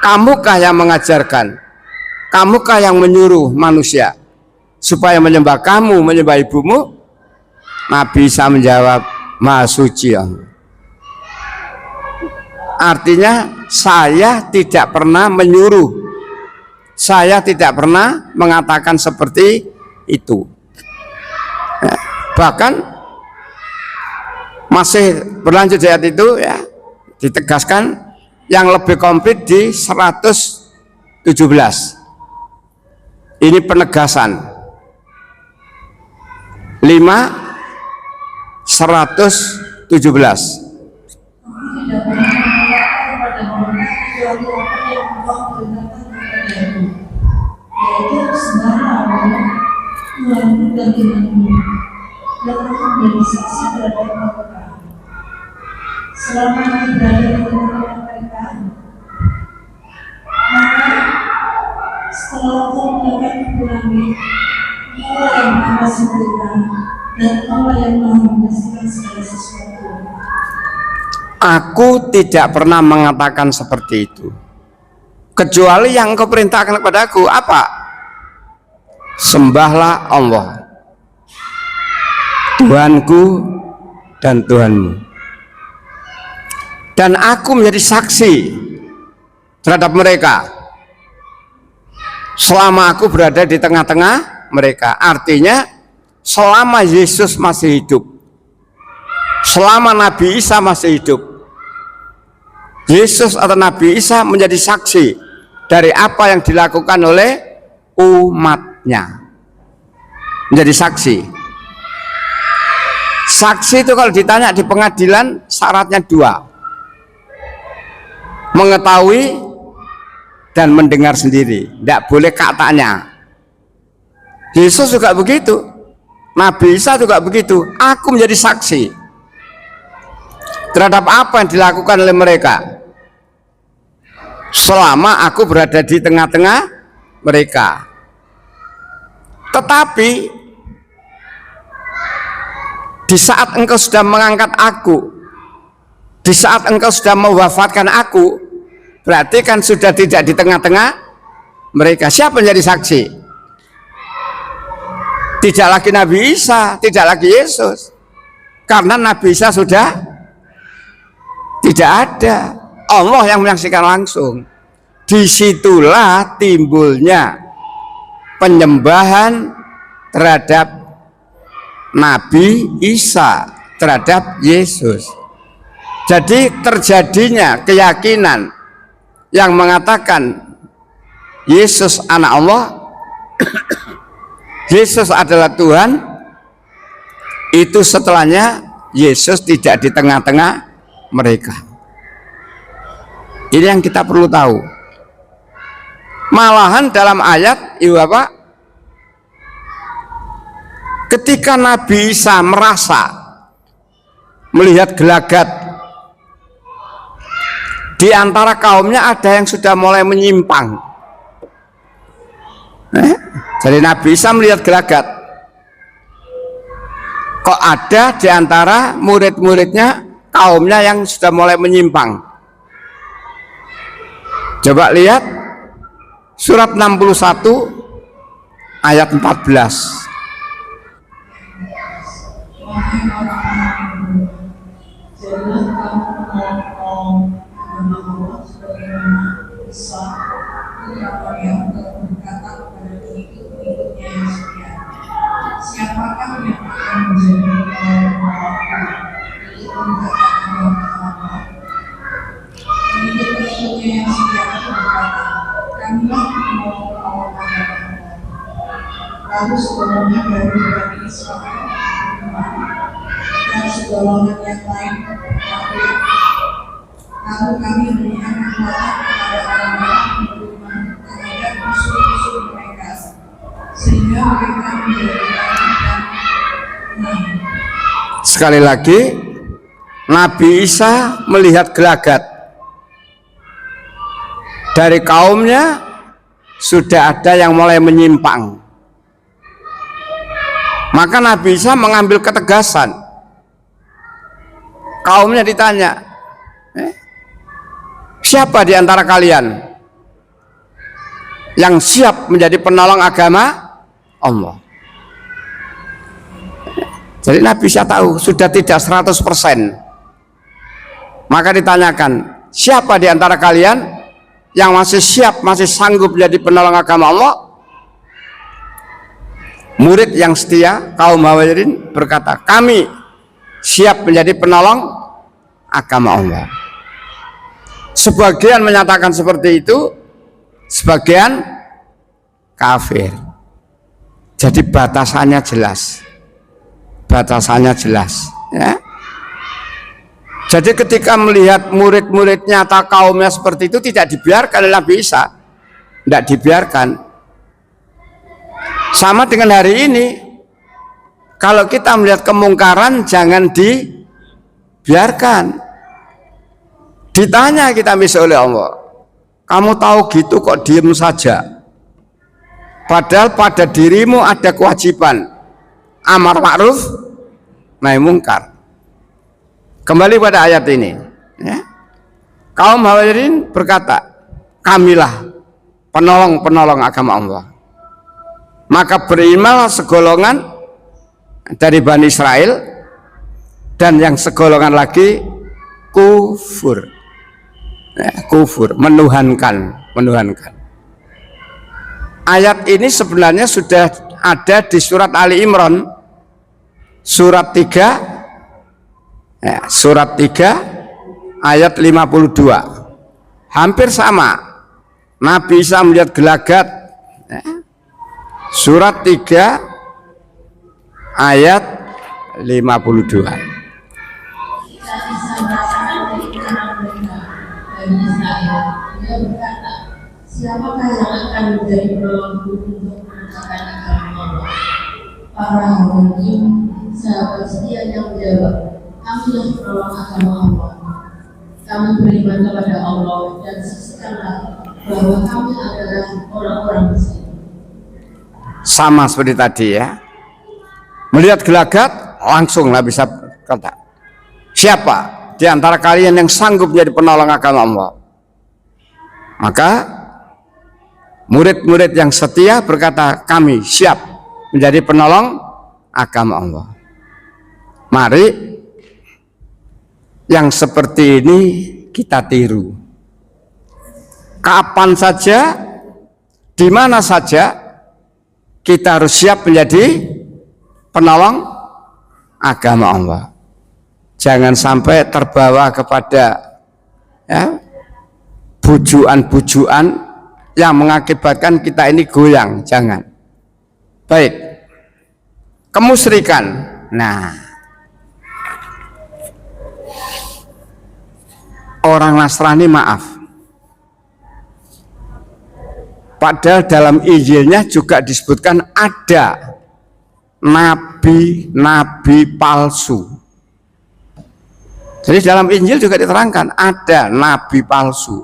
Kamukah yang mengajarkan? Kamukah yang menyuruh manusia supaya menyembah kamu, menyembah ibumu? Nabi Isa menjawab, Maha Suci Allah. Artinya saya tidak pernah menyuruh, saya tidak pernah mengatakan seperti itu. Bahkan masih berlanjut di ayat itu ya, ditegaskan yang lebih komplit di 117. Ini penegasan 5:117. Yaitu sembahlah Allah, Tuhanku dan Tuhanmu, yang akan menjadi saksi terhadap mereka. Selama aku berada di tengah-tengah mereka, maka setelah Engkau mendapat pulangi, Allah yang maha sempurna dan Allah yang maha menyaksikan segala sesuatu. Aku tidak pernah mengatakan seperti itu, kecuali yang Engkau perintahkan kepada aku. Apa? Sembahlah Allah, Tuhanku dan Tuhanmu. Dan aku menjadi saksi terhadap mereka selama aku berada di tengah-tengah mereka. Artinya selama Yesus masih hidup, selama Nabi Isa masih hidup, Yesus atau Nabi Isa menjadi saksi dari apa yang dilakukan oleh umatnya. Menjadi saksi. Saksi itu kalau ditanya di pengadilan syaratnya dua: mengetahui dan mendengar sendiri. Tidak boleh katanya. Yesus juga begitu, Nabi Isa juga begitu. Aku menjadi saksi terhadap apa yang dilakukan oleh mereka selama aku berada di tengah-tengah mereka. Tetapi di saat Engkau sudah mengangkat aku Di saat engkau sudah mewafatkan aku, berarti kan sudah tidak di tengah-tengah mereka. Siapa menjadi saksi? Tidak lagi Nabi Isa, tidak lagi Yesus, karena Nabi Isa sudah tidak ada. Allah yang menyaksikan langsung. Disitulah timbulnya penyembahan terhadap Nabi Isa, terhadap Yesus. Jadi terjadinya keyakinan yang mengatakan Yesus anak Allah, Yesus adalah Tuhan, itu setelahnya Yesus tidak di tengah-tengah mereka. Ini yang kita perlu tahu. Malahan dalam ayat Ibu Bapak, ketika Nabi Isa merasa melihat gelagat di antara kaumnya, ada yang sudah mulai menyimpang. Jadi Nabi Isa melihat gelagat, kok ada di antara murid-muridnya, kaumnya yang sudah mulai menyimpang. Coba lihat surat 61 ayat 14. Jadilah kamu menolong agama Allah sebagaimana Isa putra Maryam berkata kepada pengikut-pengikutnya yang setia, siapakah yang akan menjadi penolong Allah untuk menegakkan Allah? Pengikut-pengikutnya yang setia berkata, kamilah penolong Allah agama Allah. Lalu segolongan dari Bani Israel dan segolongan yang lain kafir. Lalu kami memberikan kekuatan kepada orang-orang beriman terhadap musuh-musuh mereka, sehingga mereka menjadi orang dan Sekali lagi, Nabi Isa melihat gelagat dari kaumnya, sudah ada yang mulai menyimpang. Maka Nabi Isa mengambil ketegasan. Kaumnya ditanya, siapa di antara kalian yang siap menjadi penolong agama Allah? Jadi Nabi Isa tahu sudah tidak 100%. Maka ditanyakan, siapa di antara kalian yang masih siap, masih sanggup menjadi penolong agama Allah? Murid yang setia kaum Hawarizin berkata, kami siap menjadi penolong agama Allah. Sebagian menyatakan seperti itu, sebagian kafir. Jadi batasannya jelas, batasannya jelas, ya. Jadi ketika melihat murid-muridnya atau kaumnya seperti itu, tidak dibiarkan oleh Nabi Isa, tidak dibiarkan. Sama dengan hari ini, kalau kita melihat kemungkaran jangan dibiarkan. Ditanya kita bisa oleh Allah, kamu tahu gitu kok diem saja? Padahal pada dirimu ada kewajiban amar ma'ruf nahi mungkar. Kembali pada ayat ini, ya. Kaum Hawarizin berkata, kamilah penolong-penolong agama Allah. Maka berimanlah segolongan dari Bani Israel, dan yang segolongan lagi kufur, ya, kufur, menuhankan. Ayat ini sebenarnya sudah ada di surat Ali Imran, surat 3, ya, surat 3 ayat 52. Hampir sama. Nabi Isa melihat gelagat, ya. Surat 3 ayat 52. siapakah yang akan menjadi penolongku untuk menegakkan agama Allah? Para Hawarizin sahabat setia yang menjawab, kamilah penolong agama Allah. Kami beriman kepada Allah dan saksikanlah bahwa kami adalah orang-orang Muslim. Sama seperti tadi, ya. Melihat gelagat langsung Nabi Isa kata, siapa di antara kalian yang sanggup menjadi penolong agama Allah? Maka murid-murid yang setia berkata, kami siap menjadi penolong agama Allah. Mari yang seperti ini kita tiru. Kapan saja, di mana saja, kita harus siap menjadi penolong agama Allah. Jangan sampai terbawa kepada bujuan-bujuan yang mengakibatkan kita ini goyang. Jangan. Baik, kemusyrikan. Nah, orang Nasrani, maaf, padahal dalam Injilnya juga disebutkan ada nabi-nabi palsu. Jadi dalam Injil juga diterangkan ada nabi palsu.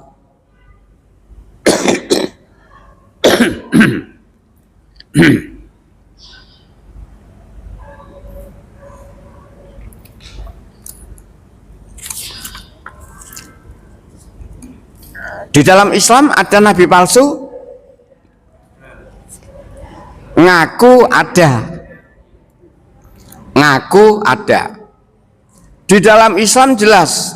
Di dalam Islam ada nabi palsu, ngaku ada. Di dalam Islam jelas,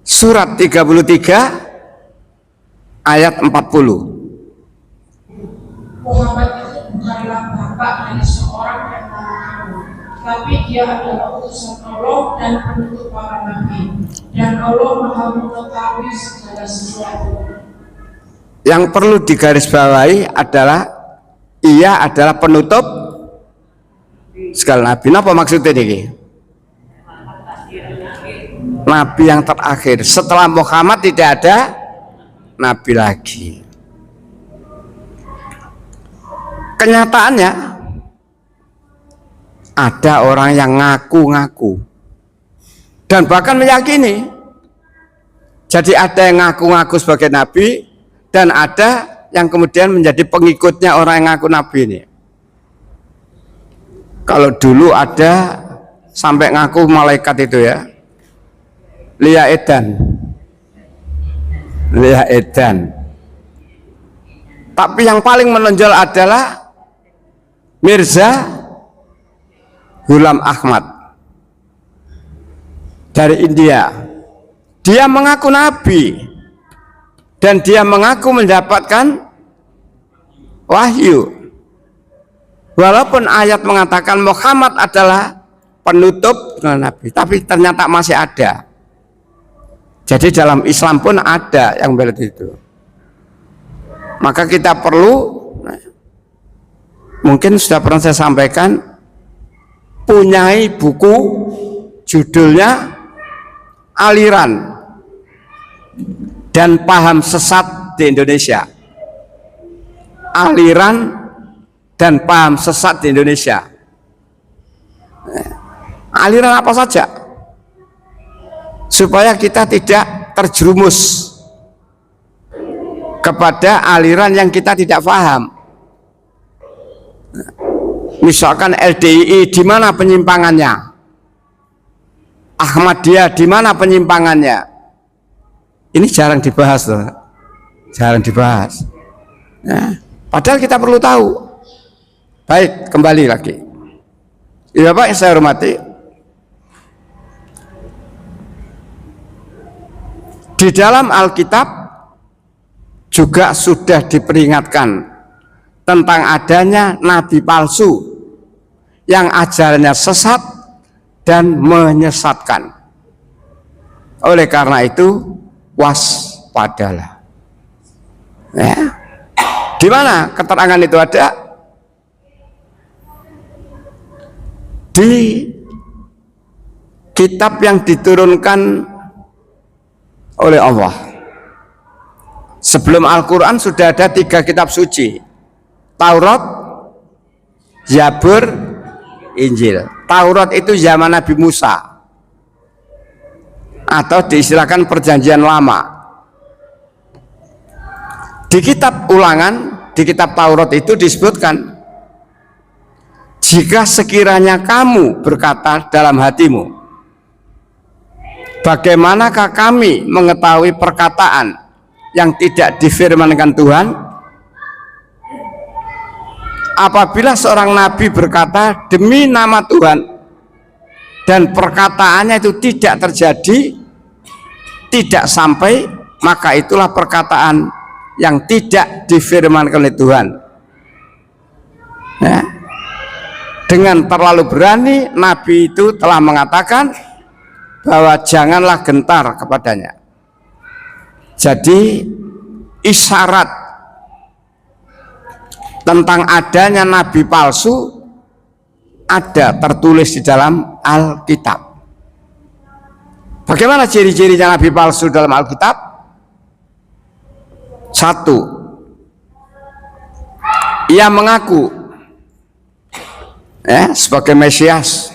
surat 33 ayat 40. Muhammad itu bukanlah bapak dari seorang yang kamu, tapi dia adalah utusan Allah dan penutup para nabi, dan Allah Maha mengetahui segala sesuatu. Yang perlu digarisbawahi adalah ia adalah penutup segala nabi. Apa maksudnya ini? Nabi yang terakhir. Setelah Muhammad tidak ada nabi lagi. Kenyataannya ada orang yang ngaku-ngaku dan bahkan meyakini. Jadi ada yang ngaku-ngaku sebagai nabi dan ada yang kemudian menjadi pengikutnya orang yang ngaku nabi ini. Kalau dulu ada sampai ngaku malaikat itu ya, Lia Edan. Tapi yang paling menonjol adalah Mirza Ghulam Ahmad dari India. Dia mengaku nabi dan dia mengaku mendapatkan wahyu. Walaupun ayat mengatakan Muhammad adalah penutup nabi, tapi ternyata masih ada. Jadi dalam Islam pun ada yang seperti itu. Maka kita perlu, mungkin sudah pernah saya sampaikan, punyai buku judulnya Aliran dan Paham Sesat di Indonesia. Aliran dan Paham Sesat di Indonesia. Aliran apa saja, supaya kita tidak terjerumus kepada aliran yang kita tidak paham. Misalkan LDII, di mana penyimpangannya? Ahmadiyah, di mana penyimpangannya? Ini jarang dibahas loh. Jarang dibahas. Nah, padahal kita perlu tahu. Baik, kembali lagi. Ya Bapak yang saya hormati, di dalam Alkitab juga sudah diperingatkan tentang adanya nabi palsu yang ajarannya sesat dan menyesatkan. Oleh karena itu, waspadalah. Ya. Di mana keterangan itu ada? Di kitab yang diturunkan oleh Allah. Sebelum Al-Quran sudah ada 3 kitab suci: Taurat, Zabur, Injil. Taurat itu zaman Nabi Musa, atau diistilahkan perjanjian lama. Di kitab Ulangan, di kitab Taurat itu disebutkan, jika sekiranya kamu berkata dalam hatimu, bagaimanakah kami mengetahui perkataan yang tidak difirmankan Tuhan? Apabila seorang nabi berkata demi nama Tuhan dan perkataannya itu tidak terjadi, tidak sampai, maka itulah perkataan yang tidak difirmankan oleh Tuhan. Ya. Dengan terlalu berani, nabi itu telah mengatakan bahwa janganlah gentar kepadanya. Jadi isyarat tentang adanya nabi palsu ada tertulis di dalam Alkitab. Bagaimana ciri-cirinya nabi palsu dalam Alkitab? 1, ia mengaku sebagai Mesias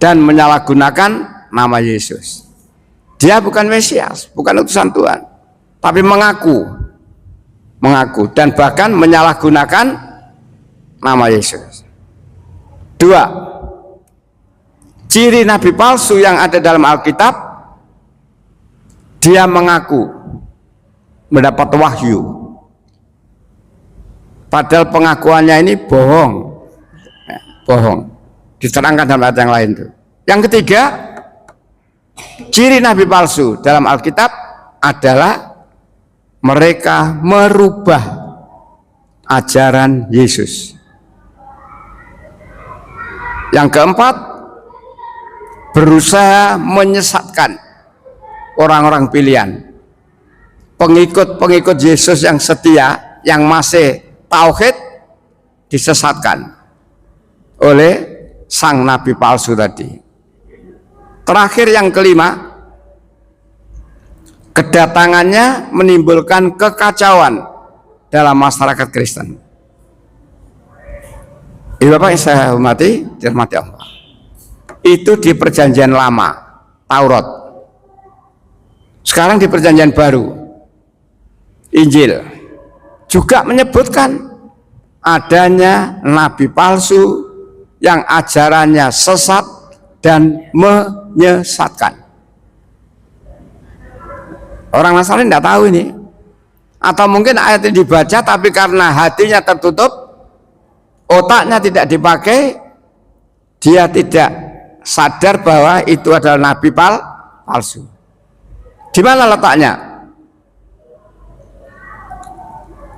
dan menyalahgunakan nama Yesus. Dia bukan Mesias, bukan utusan Tuhan, tapi mengaku dan bahkan menyalahgunakan nama Yesus. 2, ciri nabi palsu yang ada dalam Alkitab, dia mengaku mendapat wahyu, padahal pengakuannya ini bohong, diterangkan dalam ayat yang lain itu. Yang ketiga, ciri nabi palsu dalam Alkitab adalah mereka merubah ajaran Yesus. Yang keempat, berusaha menyesatkan orang-orang pilihan, pengikut Yesus yang setia, yang masih tauhid, disesatkan oleh sang nabi palsu tadi. Terakhir, yang kelima, kedatangannya menimbulkan kekacauan dalam masyarakat Kristen. Ibu Bapak yang saya hormati, dirahmati Allah, itu di perjanjian lama, Taurat. Sekarang di perjanjian baru, Injil juga menyebutkan adanya nabi palsu yang ajarannya sesat dan menyesatkan. Orang Nasrani tidak tahu ini, atau mungkin ayat ini dibaca tapi karena hatinya tertutup, otaknya tidak dipakai, dia tidak sadar bahwa itu adalah nabi palsu. Di mana letaknya?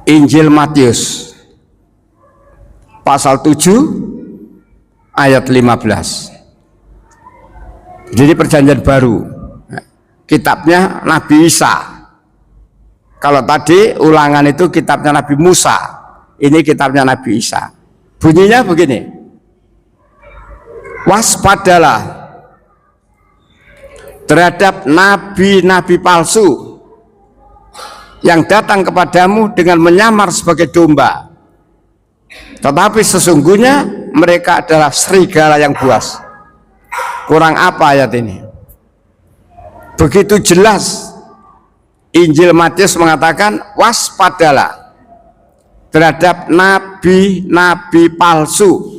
Injil Matius pasal 7 ayat 15. Jadi perjanjian baru, kitabnya Nabi Isa. Kalau tadi Ulangan itu kitabnya Nabi Musa, ini kitabnya Nabi Isa. Bunyinya begini, waspadalah terhadap nabi-nabi palsu yang datang kepadamu dengan menyamar sebagai domba, tetapi sesungguhnya mereka adalah serigala yang buas. Kurang apa ayat ini? Begitu jelas Injil Matius mengatakan waspadalah terhadap nabi-nabi palsu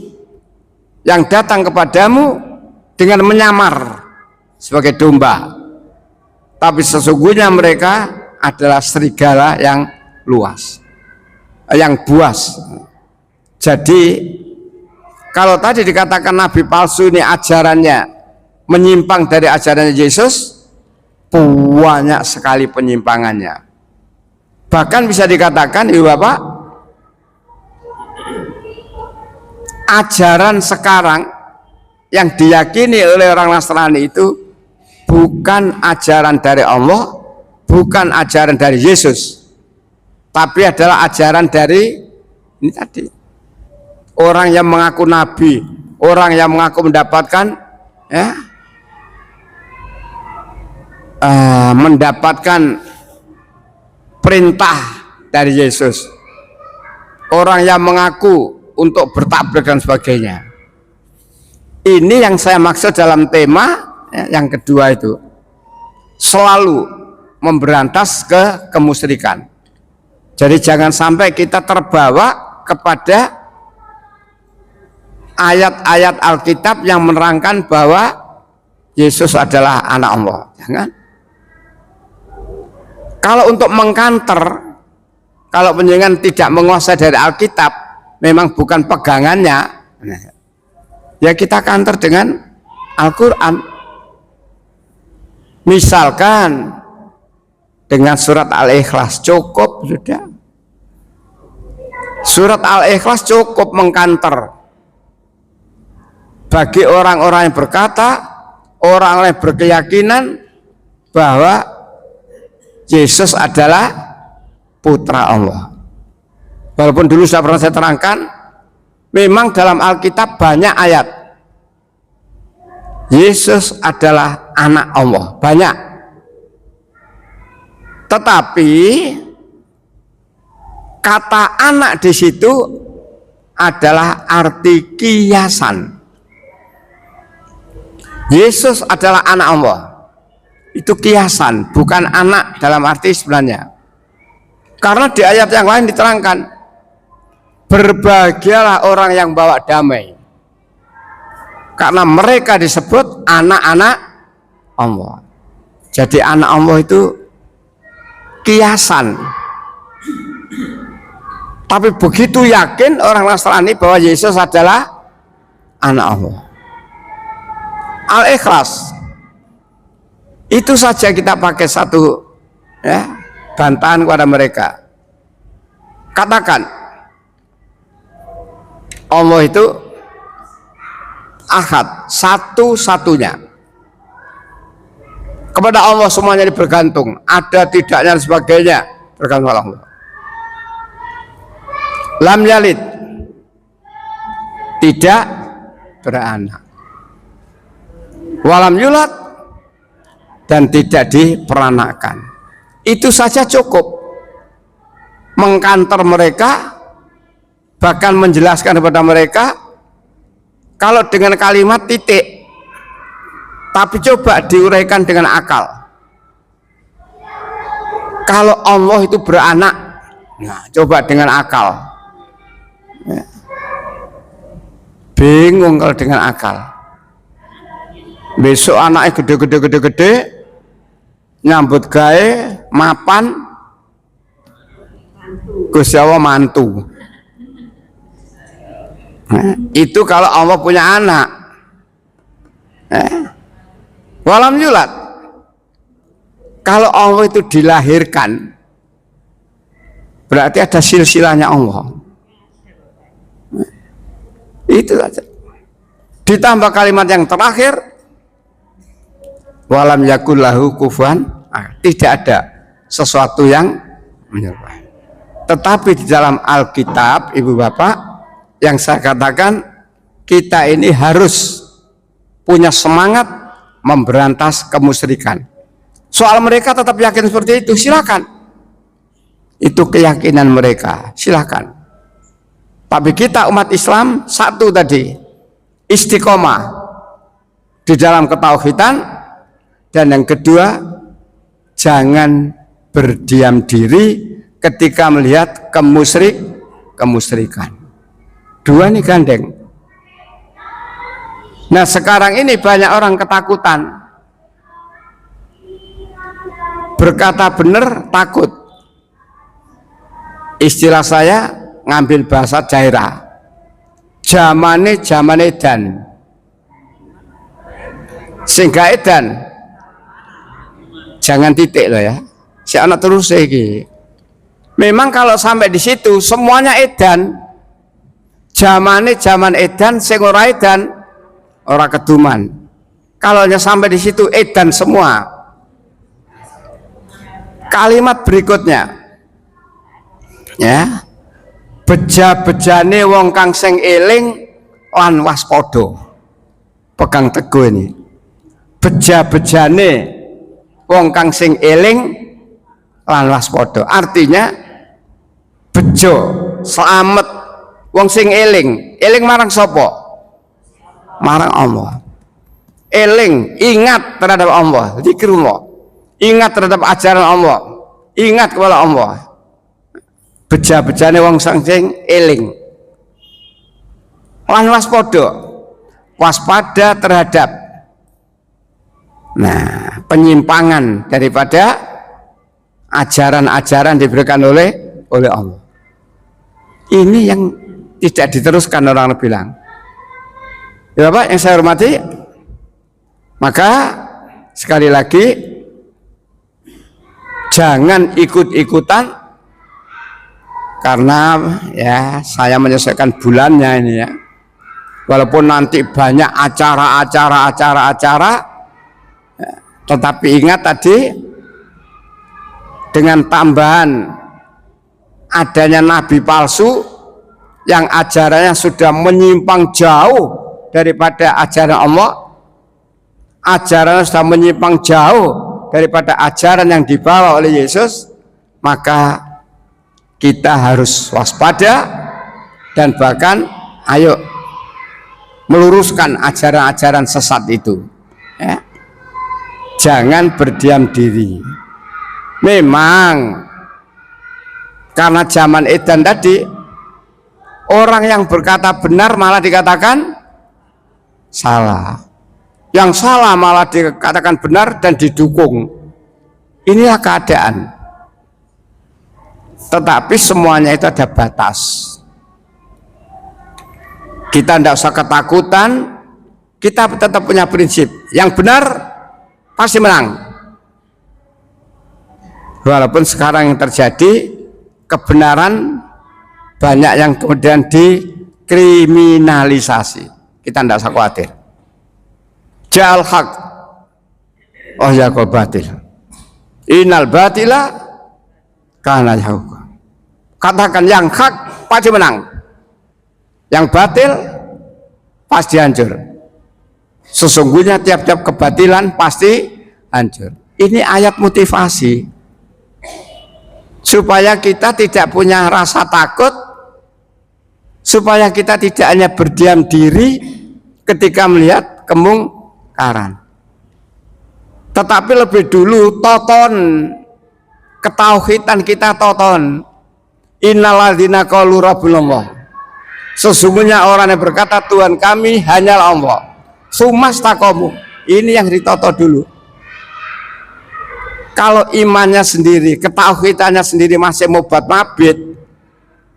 yang datang kepadamu dengan menyamar sebagai domba, tapi sesungguhnya mereka adalah serigala yang luas, yang buas. Jadi kalau tadi dikatakan nabi palsu ini ajarannya menyimpang dari ajarannya Yesus, banyak sekali penyimpangannya. Bahkan bisa dikatakan, Ibu Bapak, ajaran sekarang yang diyakini oleh orang Nasrani itu bukan ajaran dari Allah, bukan ajaran dari Yesus, tapi adalah ajaran dari ini tadi, orang yang mengaku nabi, orang yang mengaku mendapatkan mendapatkan perintah dari Yesus, orang yang mengaku untuk bertabrak dan sebagainya. Ini yang saya maksud dalam tema yang kedua itu, selalu memberantas kemusyrikan. Jadi jangan sampai kita terbawa kepada ayat-ayat Alkitab yang menerangkan bahwa Yesus adalah anak Allah. Jangan. Kalau untuk mengkanter, kalau penjenengan tidak menguasai dari Alkitab, memang bukan pegangannya, ya kita kanter dengan Al-Quran. Misalkan dengan surat Al-Ikhlas cukup sudah. Surat Al-Ikhlas cukup mengkanter bagi orang-orang yang berkata, orang-orang yang berkeyakinan bahwa Yesus adalah putra Allah. Walaupun dulu sudah pernah saya terangkan, memang dalam Alkitab banyak ayat Yesus adalah anak Allah, banyak. Tetapi kata anak di situ adalah arti kiasan. Yesus adalah anak Allah, itu kiasan, bukan anak dalam arti sebenarnya. Karena di ayat yang lain diterangkan, berbahagialah orang yang bawa damai, karena mereka disebut anak-anak Allah. Jadi anak Allah itu kiasan. Tapi begitu yakin orang Nasrani bahwa Yesus adalah anak Allah. Al-Ikhlas itu saja kita pakai satu ya, bantahan kepada mereka. Katakan Allah itu ahad, satu-satunya. Kepada Allah semuanya bergantung, ada tidaknya dan sebagainya bergantung pada Allah. Lam yalid, tidak beranak. Walam yulad, dan tidak diperanakan. Itu saja cukup mengkanter mereka, bahkan menjelaskan kepada mereka. Kalau dengan kalimat titik, tapi coba diuraikan dengan akal. Kalau Allah itu beranak, nah coba dengan akal. Ya. Bingung kalau dengan akal. Besok anaknya gede, nyambut gawe, mapan, Gusti Allah mantu. Nah, itu kalau Allah punya anak. Walam yulad, kalau Allah itu dilahirkan, berarti ada silsilahnya Allah. Itu saja. Ditambah kalimat yang terakhir, walam yakul lahu kufuwan, tidak ada sesuatu yang menyerupai. Tetapi di dalam Alkitab, ibu bapak, yang saya katakan, kita ini harus punya semangat memberantas kemusyrikan. Soal mereka tetap yakin seperti itu, silakan. Itu keyakinan mereka, silakan. Tapi kita umat Islam satu tadi, istiqomah di dalam ketauhidan. Dan yang kedua, jangan berdiam diri ketika melihat kemusyrikan. Dua ini gandeng. Nah sekarang ini banyak orang ketakutan, berkata benar takut. Istilah saya ngambil bahasa daerah, zaman edan, sehingga edan jangan titik loh ya, si anak terus lagi. Memang kalau sampai di situ semuanya edan, zaman edan, sing ora edan ora keduman. Kalau hanya sampai di situ edan semua. Kalimat berikutnya, ya, beja-bejane wong kang sing eling lan waspada. Pegang teguh ini. Beja-bejane wong kang sing eling lan waspada, artinya bejo selamat wong sing eling marang sapa? Marang Allah. Eling, ingat terhadap Allah, zikrullah, ingat terhadap ajaran Allah, ingat kepada Allah. Beja-bejane wong sing eling lan waspada terhadap Nah, penyimpangan daripada ajaran-ajaran diberikan oleh Allah. Ini yang tidak diteruskan, orang bilang. Ya Bapak yang saya hormati, maka sekali lagi jangan ikut-ikutan, karena ya saya menyesuaikan bulannya ini ya. Walaupun nanti banyak acara, tetapi ingat tadi, dengan tambahan adanya nabi palsu yang ajarannya sudah menyimpang jauh daripada ajaran Allah, ajarannya sudah menyimpang jauh daripada ajaran yang dibawa oleh Yesus, maka kita harus waspada dan bahkan ayo meluruskan ajaran-ajaran sesat itu ya. Jangan berdiam diri. Memang karena zaman edan tadi, orang yang berkata benar malah dikatakan salah, yang salah malah dikatakan benar dan didukung. Inilah keadaan. Tetapi semuanya itu ada batas. Kita tidak usah ketakutan, kita tetap punya prinsip, yang benar pasti menang. Walaupun sekarang yang terjadi, kebenaran banyak yang kemudian dikriminalisasi, kita tidak usah khawatir. Ja'al haq oh ya kol batil, innal batila kana yahuqa. Katakan yang hak pasti menang, yang batil pasti hancur. Sesungguhnya tiap-tiap kebatilan pasti hancur. Ini ayat motivasi supaya kita tidak punya rasa takut, supaya kita tidak hanya berdiam diri ketika melihat kemungkaran, tetapi lebih dulu toton ketauhidan kita, toton innalladzina qalu rabbunallah, sesungguhnya orang yang berkata Tuhan kami hanyalah Allah, sumastaqamu, ini yang ditoto dulu. Kalau imannya sendiri, ketauhidannya sendiri masih mubat mabit,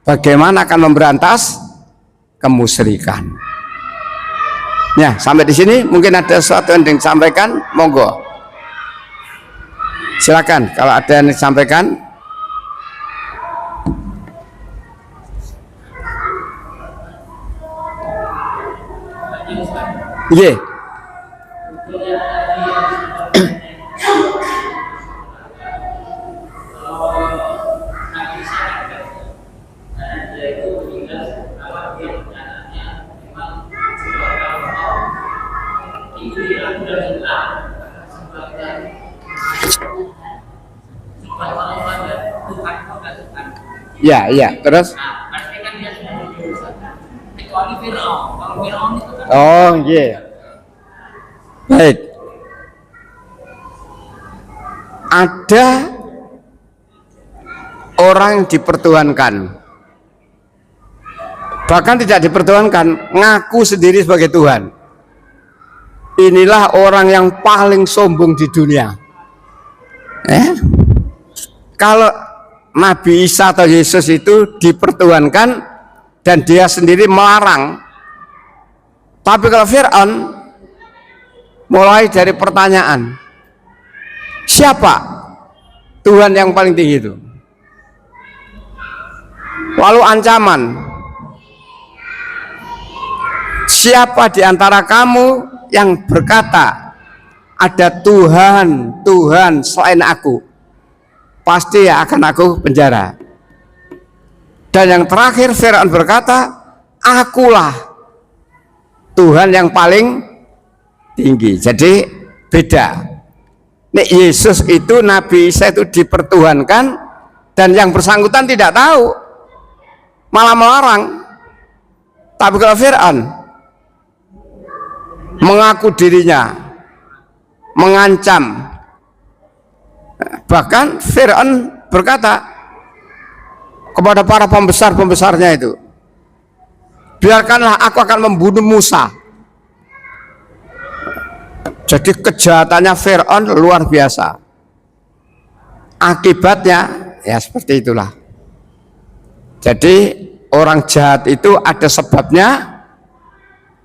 bagaimana akan memberantas kemusyrikan? Ya, sampai di sini mungkin ada sesuatu yang disampaikan, monggo. Silakan kalau ada yang disampaikan. Iya. Ya, terus? Oh, iya. Baik. Ada orang yang dipertuhankan, bahkan tidak dipertuhankan, ngaku sendiri sebagai Tuhan. Inilah orang yang paling sombong di dunia. Kalau Nabi Isa atau Yesus itu dipertuhankan dan dia sendiri melarang. Tapi kalau Fir'aun, mulai dari pertanyaan, siapa Tuhan yang paling tinggi itu? Lalu ancaman, siapa di antara kamu yang berkata ada Tuhan selain aku, pasti akan aku penjara. Dan yang terakhir Fir'aun berkata, akulah Tuhan yang paling tinggi. Jadi beda. Nek Yesus itu, Nabi Isa itu dipertuhankan dan yang bersangkutan tidak tahu, malah melarang. Tapi kalau Fir'aun mengaku dirinya, mengancam, bahkan Fir'aun berkata kepada para pembesar-pembesarnya itu, biarkanlah aku akan membunuh Musa. Jadi kejahatannya Fir'aun luar biasa. Akibatnya ya seperti itulah. Jadi orang jahat itu ada sebabnya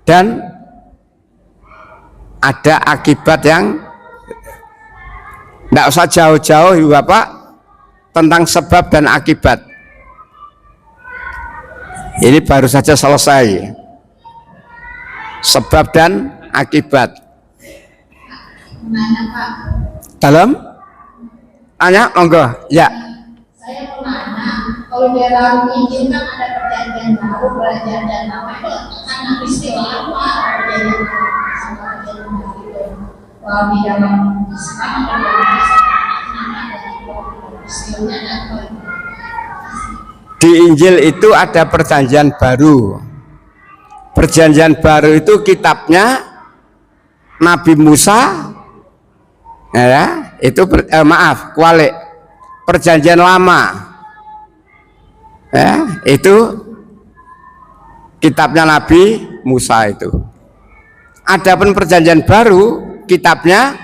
dan ada akibat yang tidak usah jauh-jauh Ibu Bapak tentang sebab dan akibat. Ini baru saja selesai. Sebab dan akibat. Mana Pak? Dalam? Tanya, monggo. Ya. Saya mau nanya, kalau di dalam Injil kan ada perjanjian baru, perjanjian lama itu karena peristiwa apa perjanjian baru sama perjanjian baru itu? Kalau di dalam Islam ada peristiwanya apa? Di Injil itu ada perjanjian baru. Perjanjian baru itu kitabnya Nabi Musa, ya, itu kualik. Perjanjian lama, ya, itu kitabnya Nabi Musa itu. Adapun perjanjian baru kitabnya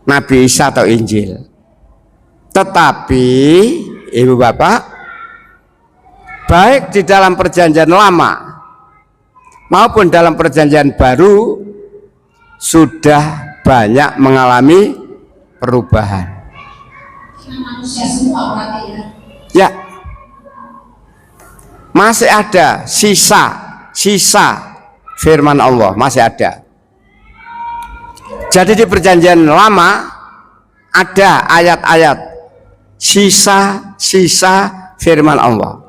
Nabi Isa atau Injil. Tetapi Ibu Bapak, baik di dalam perjanjian lama maupun dalam perjanjian baru sudah banyak mengalami perubahan. Manusia semua berarti ya? Ya, masih ada sisa firman Allah, masih ada. Jadi di perjanjian lama ada ayat-ayat sisa firman Allah.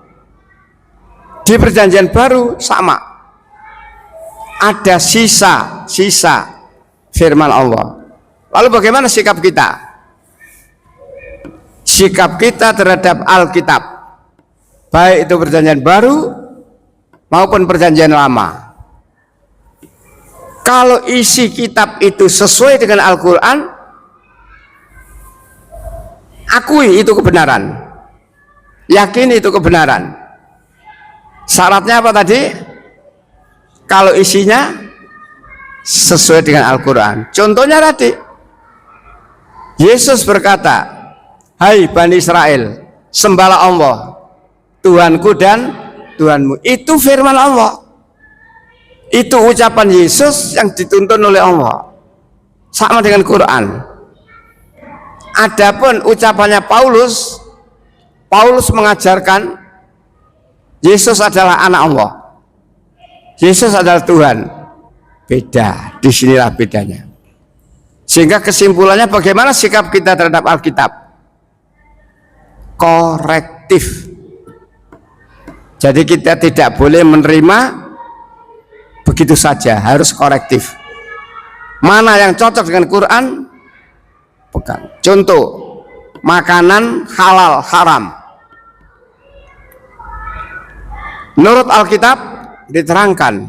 Di perjanjian baru sama, ada sisa firman Allah. Lalu bagaimana sikap kita? Sikap kita terhadap Alkitab, baik itu perjanjian baru maupun perjanjian lama. Kalau isi kitab itu sesuai dengan Al-Quran, akui itu kebenaran, yakini itu kebenaran. Syaratnya apa tadi? Kalau isinya sesuai dengan Al-Quran. Contohnya tadi, Yesus berkata, "Hai Bani Israel, sembahlah Allah, Tuhanku dan Tuhanmu." Itu firman Allah. Itu ucapan Yesus yang dituntun oleh Allah. Sama dengan Quran. Adapun ucapannya Paulus mengajarkan Yesus adalah anak Allah. Yesus adalah Tuhan. Beda, disinilah bedanya. Sehingga kesimpulannya bagaimana sikap kita terhadap Alkitab? Korektif. Jadi kita tidak boleh menerima begitu saja, harus korektif. Mana yang cocok dengan Quran, pegang. Contoh, makanan halal haram. Menurut Alkitab diterangkan,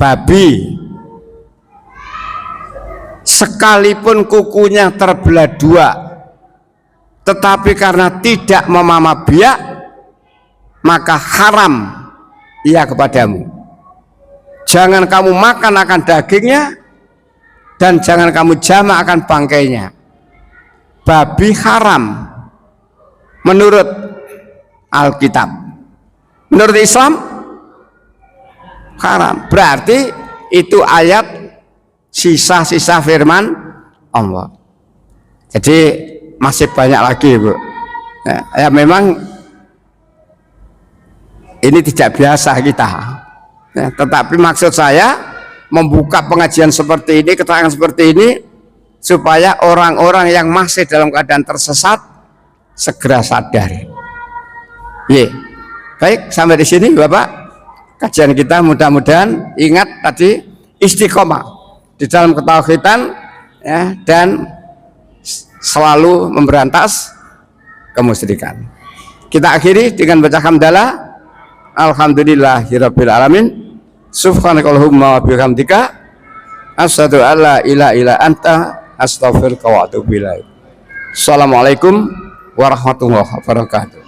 babi sekalipun kukunya terbelah dua, tetapi karena tidak memamah biak, maka haram ia kepadamu. Jangan kamu makan akan dagingnya, dan jangan kamu jamak akan bangkainya. Babi haram menurut Alkitab. Menurut Islam haram. Berarti itu ayat sisa firman Allah. Jadi masih banyak lagi, Bu. Ya memang ini tidak biasa kita. Ya, tetapi maksud saya membuka pengajian seperti ini, keterangan seperti ini, supaya orang-orang yang masih dalam keadaan tersesat segera sadar. Baik, sampai di sini Bapak kajian kita. Mudah-mudahan ingat tadi istiqomah di dalam ketauhidan, ya, dan selalu memberantas kemusyrikan. Kita akhiri dengan baca hamdalah. Alhamdulillahirabbil alamin. Subhanakallahumma wa bihamdika asyhadu an la ilaha illa anta astaghfiruka wa atubu ilaik. Assalamualaikum warahmatullahi wabarakatuh.